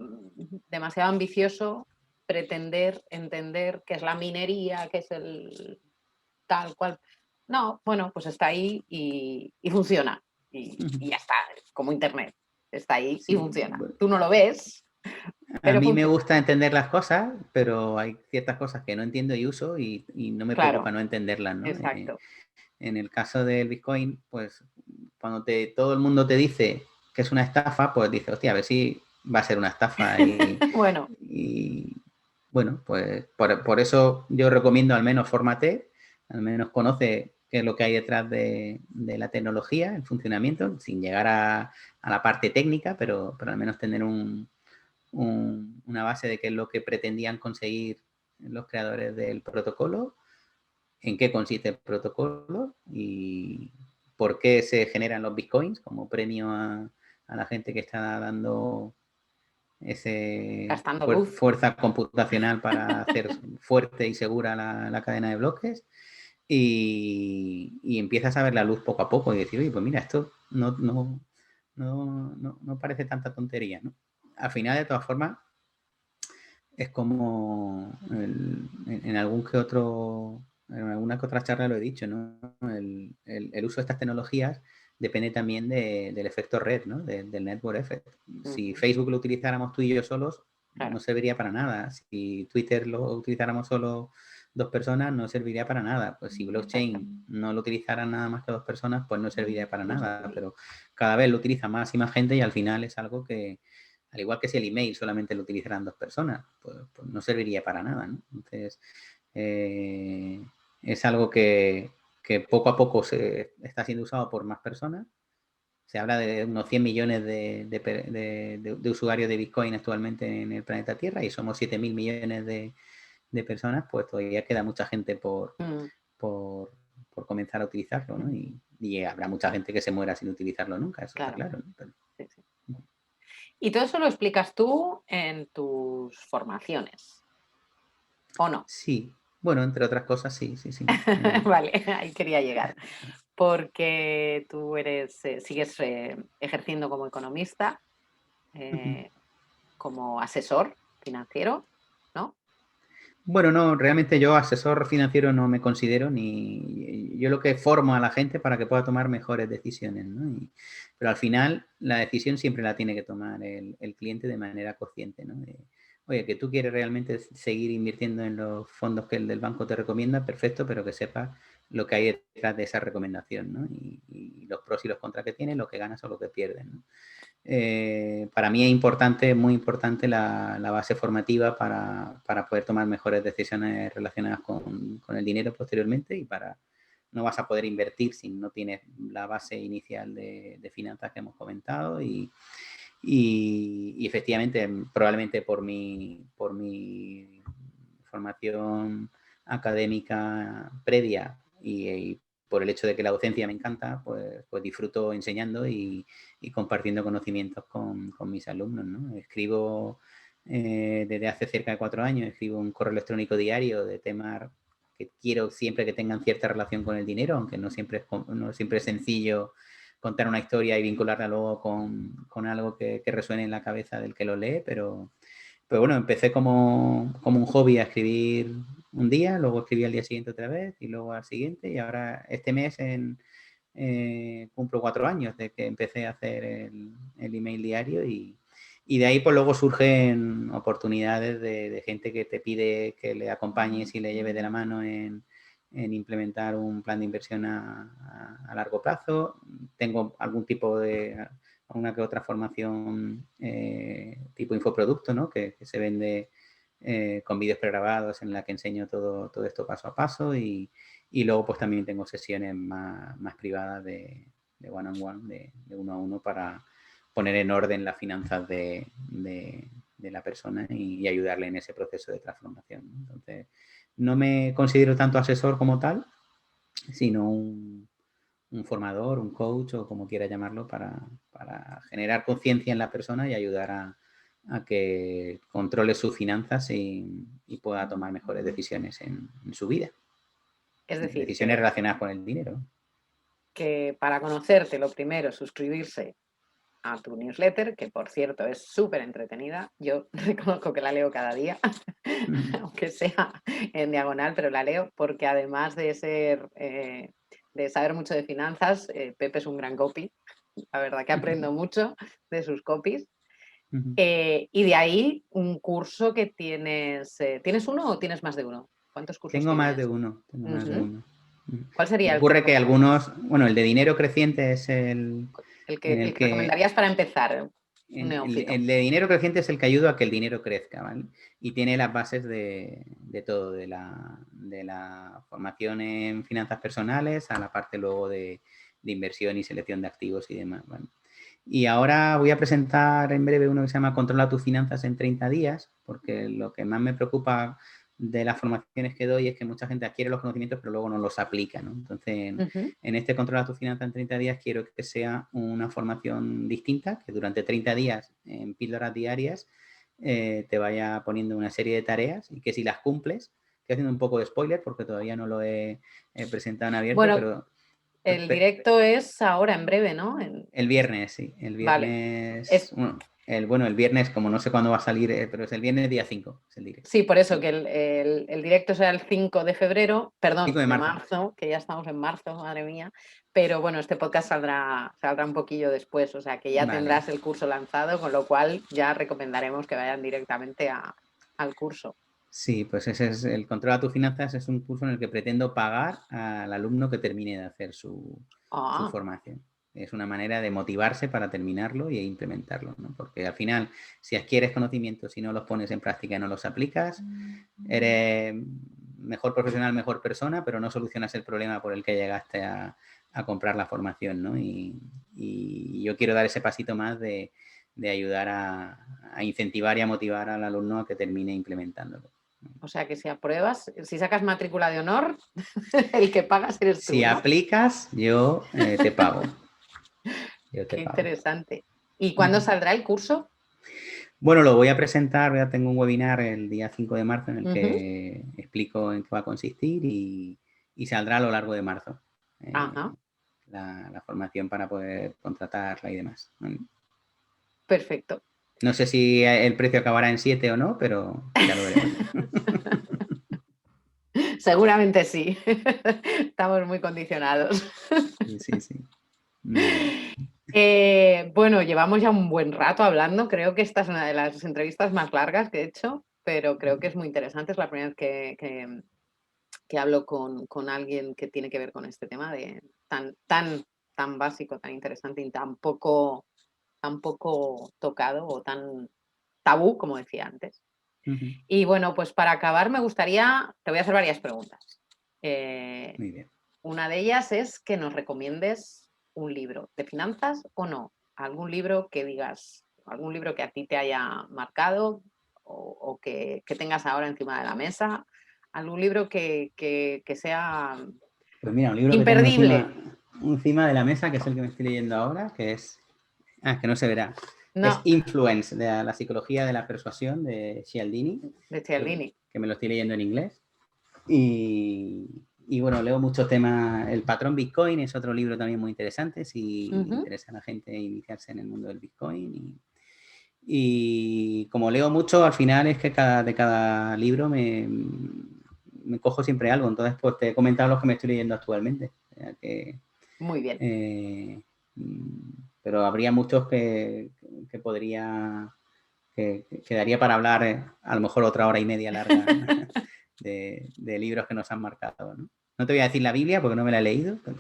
demasiado ambicioso pretender entender qué es la minería, qué es el tal cual. No, bueno, pues está ahí y funciona. Y ya está, como Internet. Está ahí y Sí, funciona. bueno, Tú no lo ves, a pero mí me funciona. gusta entender las cosas, pero hay ciertas cosas que no entiendo y uso y no me preocupa Claro, no entenderlas, ¿no? exacto. En el caso del Bitcoin, pues cuando todo el mundo te dice que es una estafa, pues dices, hostia, a ver si va a ser una estafa. Bueno, Y bueno, pues por eso yo recomiendo al menos fórmate, al menos conoce qué es lo que hay detrás de la tecnología, el funcionamiento, sin llegar a la parte técnica, pero al menos tener una base de qué es lo que pretendían conseguir los creadores del protocolo, en qué consiste el protocolo y por qué se generan los bitcoins como premio a la gente que está dando ese gastando luz. fuerza computacional para hacer fuerte y segura la cadena de bloques y empiezas a ver la luz poco a poco y decir, oye, pues mira, esto no parece tanta tontería, ¿no? Al final, de todas formas, es como en algún que otro, en alguna que otra charla lo he dicho, ¿no? El uso de estas tecnologías depende también del efecto red, ¿no? Del network effect. Si Facebook lo utilizáramos tú y yo solos, Claro. no serviría para nada. Si Twitter lo utilizáramos solo dos personas, no serviría para nada. Pues si blockchain no lo utilizaran nada más que dos personas, pues no serviría para nada. Pero cada vez lo utiliza más y más gente y al final es algo que, al igual que si el email solamente lo utilizaran dos personas, pues no serviría para nada, ¿no? Entonces, es algo que poco a poco se está siendo usado por más personas. Se habla de unos 100 millones de usuarios de Bitcoin actualmente en el planeta Tierra y somos 7.000 millones de personas, pues todavía queda mucha gente por comenzar a utilizarlo, ¿no? Y habrá mucha gente que se muera sin utilizarlo nunca, eso Claro. está claro, ¿no? Pero, Sí, sí. ¿Y todo eso lo explicas tú en tus formaciones? ¿O no? sí, bueno, entre otras cosas, sí. Vale, ahí quería llegar. Porque tú sigues ejerciendo como economista, como asesor financiero, ¿no? Bueno, no, realmente yo asesor financiero no me considero ni yo lo que formo a la gente para que pueda tomar mejores decisiones, ¿no? Pero al final la decisión siempre la tiene que tomar el cliente de manera consciente, ¿no? Oye, que tú quieres realmente seguir invirtiendo en los fondos que el del banco te recomienda, perfecto, pero que sepas lo que hay detrás de esa recomendación, ¿no? Y los pros y los contras que tiene, lo que ganas o lo que pierdes, ¿no? Para mí es importante, muy importante la base formativa para poder tomar mejores decisiones relacionadas con el dinero posteriormente y no vas a poder invertir si no tienes la base inicial de finanzas que hemos comentado y efectivamente probablemente por mi formación académica previa y por el hecho de que la docencia me encanta, pues disfruto enseñando y compartiendo conocimientos con mis alumnos, ¿no? Escribo desde hace cerca de 4 años, escribo un correo electrónico diario de temas que quiero siempre que tengan cierta relación con el dinero, aunque no siempre es sencillo contar una historia y vincularla luego con algo que resuene en la cabeza del que lo lee, pero bueno, empecé como un hobby a escribir un día, luego escribí al día siguiente otra vez y luego al siguiente y ahora este mes en cumplo 4 años de que empecé a hacer el email diario y de ahí pues luego surgen oportunidades de gente que te pide que le acompañes y le lleves de la mano en implementar un plan de inversión a largo plazo. Tengo algún tipo de, una que otra formación tipo infoproducto, ¿no? Que se vende con vídeos pregrabados en la que enseño todo esto paso a paso y luego pues también tengo sesiones más privadas de one-on-one, de uno a uno para poner en orden las finanzas de la persona y ayudarle en ese proceso de transformación. Entonces, no me considero tanto asesor como tal, sino un formador, un coach o como quiera llamarlo para generar conciencia en la persona y ayudar a que controle sus finanzas y pueda tomar mejores decisiones en su vida. Es decir, decisiones relacionadas con el dinero. Que para conocerte, lo primero, suscribirse a tu newsletter, que por cierto es súper entretenida. Yo reconozco que la leo cada día, aunque sea en diagonal, pero la leo porque además de ser, de saber mucho de finanzas, Pepe es un gran copy. La verdad que aprendo mucho de sus copies. Y de ahí un curso que tienes. ¿Tienes uno o tienes más de uno? ¿Cuántos cursos Tengo tienes? más de uno. ¿Cuál sería Me el ocurre curso? que algunos, bueno, el de dinero creciente es el que recomendarías para empezar, un neófito. El de dinero creciente es el que ayuda a que el dinero crezca, ¿vale? Y tiene las bases de todo, de la formación en finanzas personales a la parte luego de inversión y selección de activos y demás, ¿vale? Y ahora voy a presentar en breve uno que se llama Controla tus finanzas en 30 días, porque lo que más me preocupa de las formaciones que doy es que mucha gente adquiere los conocimientos pero luego no los aplica, ¿no? Entonces, en este Controla tu finanzas en 30 días quiero que sea una formación distinta, que durante 30 días en píldoras diarias te vaya poniendo una serie de tareas y que si las cumples, estoy haciendo un poco de spoiler porque todavía no lo he presentado en abierto, bueno, pero... El directo es ahora, en breve, ¿no? El viernes, sí. El viernes... Vale. Bueno, el viernes, como no sé cuándo va a salir, pero es el viernes día 5, es el directo. Sí, por eso, que el directo será el 5 de febrero, perdón, 5 de marzo, que ya estamos en marzo, madre mía. Pero bueno, este podcast saldrá un poquillo después, o sea que ya tendrás el curso lanzado, con lo cual ya recomendaremos que vayan directamente al curso. Sí, pues ese es el Controla tus finanzas, es un curso en el que pretendo pagar al alumno que termine de hacer su formación. Es una manera de motivarse para terminarlo e implementarlo, ¿no? Porque al final, si adquieres conocimientos y no los pones en práctica y no los aplicas, eres mejor profesional, mejor persona, pero no solucionas el problema por el que llegaste a comprar la formación, ¿no? Y yo quiero dar ese pasito más de ayudar a incentivar y a motivar al alumno a que termine implementándolo. O sea que si apruebas, si sacas matrícula de honor, el que pagas eres tú, Si ¿no? aplicas, yo te pago. Qué interesante. ¿Y cuándo saldrá el curso? Bueno, lo voy a presentar, ya tengo un webinar el día 5 de marzo en el que explico en qué va a consistir y saldrá a lo largo de marzo la formación para poder contratarla y demás. Perfecto. No sé si el precio acabará en 7 o no, pero ya lo veremos. Seguramente sí. Estamos muy condicionados. Sí. Bueno, llevamos ya un buen rato hablando. Creo que esta es una de las entrevistas más largas que he hecho, pero creo que es muy interesante. Es la primera vez que hablo con alguien que tiene que ver con este tema de tan básico, tan interesante y tan poco tocado o tan tabú, como decía antes. Y bueno, pues para acabar me gustaría, te voy a hacer varias preguntas. Muy bien. Una de ellas es que nos recomiendes un libro de finanzas o no. Algún libro que digas, algún libro que a ti te haya marcado o que tengas ahora encima de la mesa. Algún libro que sea pues mira, un libro imperdible. Que tengo encima de la mesa, que es el que me estoy leyendo ahora, que es... que no se verá. No. Es Influence, de la psicología de la persuasión de Cialdini. De Cialdini. Que me lo estoy leyendo en inglés. Y bueno, leo muchos temas. El patrón Bitcoin es otro libro también muy interesante si interesa a la gente iniciarse en el mundo del Bitcoin. Y como leo mucho, al final es que de cada libro me cojo siempre algo. Entonces, pues te he comentado los que me estoy leyendo actualmente. O sea que Muy bien. Pero habría muchos que podría, que daría para hablar a lo mejor otra hora y media larga de libros que nos han marcado, ¿no? No te voy a decir la Biblia porque no me la he leído. Pero...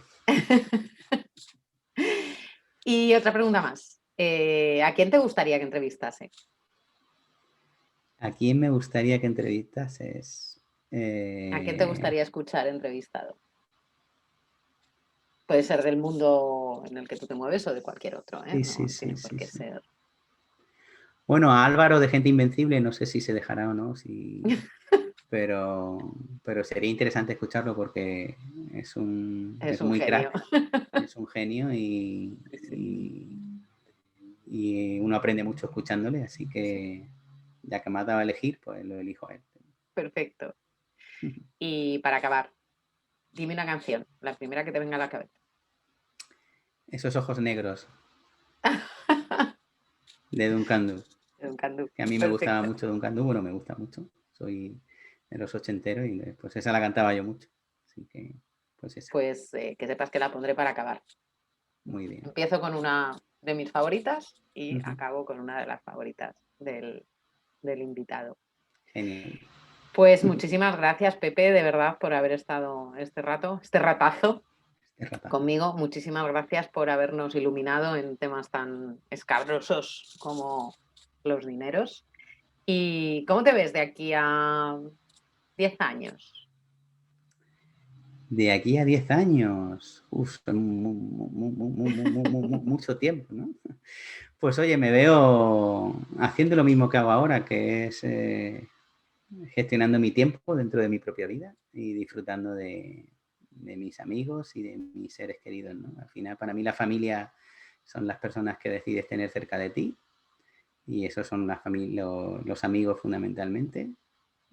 Y otra pregunta más. ¿A quién te gustaría que entrevistase? ¿A quién me gustaría que entrevistases? ¿A quién te gustaría escuchar entrevistado? Puede ser del mundo en el que tú te mueves o de cualquier otro, ¿eh? Sí, No sí, tiene sí, por sí, qué sí. ser. Bueno, a Álvaro de Gente Invencible no sé si se dejará o no, pero sería interesante escucharlo porque es un un muy genio. crack, es un genio y uno aprende mucho escuchándole, así que ya que me has dado a elegir, pues lo elijo a él. Perfecto. Y para acabar, dime una canción, la primera que te venga a la cabeza. Esos ojos negros de Duncan Du. Duncan Du. Que a mí me gustaba mucho Duncan Du, bueno, me gusta mucho. Soy de los ochenteros y pues esa la cantaba yo mucho. Así que, pues esa. Pues que sepas que la pondré para acabar. Muy bien. Empiezo con una de mis favoritas y acabo con una de las favoritas del invitado. Genial. Pues muchísimas gracias, Pepe, de verdad, por haber estado este ratazo conmigo. Muchísimas gracias por habernos iluminado en temas tan escabrosos como los dineros. ¿Y cómo te ves de aquí a 10 años? De aquí a 10 años, mucho tiempo, ¿no? Pues oye, me veo haciendo lo mismo que hago ahora, que es gestionando mi tiempo dentro de mi propia vida y disfrutando de mis amigos y de mis seres queridos, ¿no? Al final, para mí la familia son las personas que decides tener cerca de ti y esos son los amigos fundamentalmente.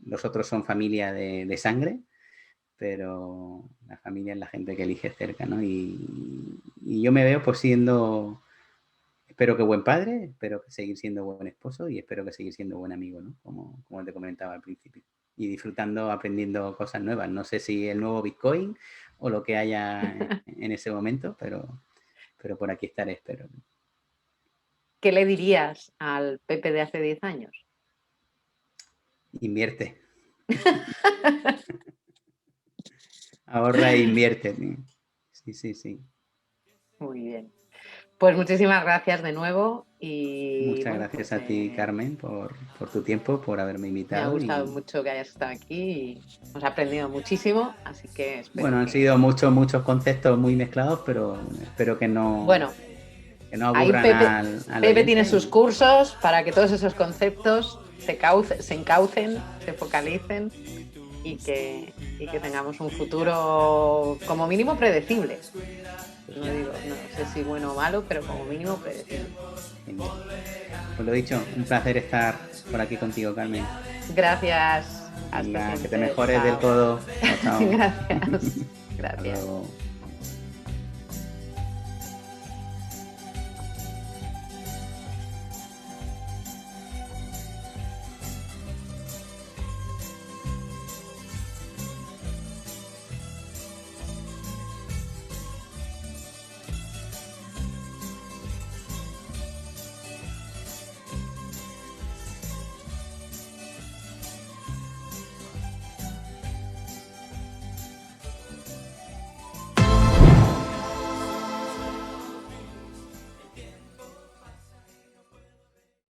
Los otros son familia de sangre, pero la familia es la gente que eliges cerca, ¿no? Y yo me veo pues siendo, espero que buen padre, espero que seguir siendo buen esposo y espero que seguir siendo buen amigo, ¿no? Como te comentaba al principio. Y disfrutando, aprendiendo cosas nuevas. No sé si el nuevo Bitcoin o lo que haya en ese momento, pero por aquí estaré, espero. ¿Qué le dirías al Pepe de hace 10 años? Invierte. Ahorra e invierte. Sí. Muy bien. Pues muchísimas gracias de nuevo y muchas bueno, gracias pues, a ti, Carmen, por tu tiempo, por haberme invitado. Me ha gustado mucho que hayas estado aquí y hemos aprendido muchísimo, así que espero. Bueno, han sido muchos conceptos muy mezclados, pero espero que no, bueno, que no ahí aburran Pepe tiene sus cursos para que todos esos conceptos se encaucen, se focalicen y que tengamos un futuro como mínimo predecible. No sé si bueno o malo, pero como mínimo predecible. Genial. Pues lo dicho, un placer estar por aquí contigo, Carmen. Gracias. Venga, que te mejores del todo. Chao. Gracias. Gracias.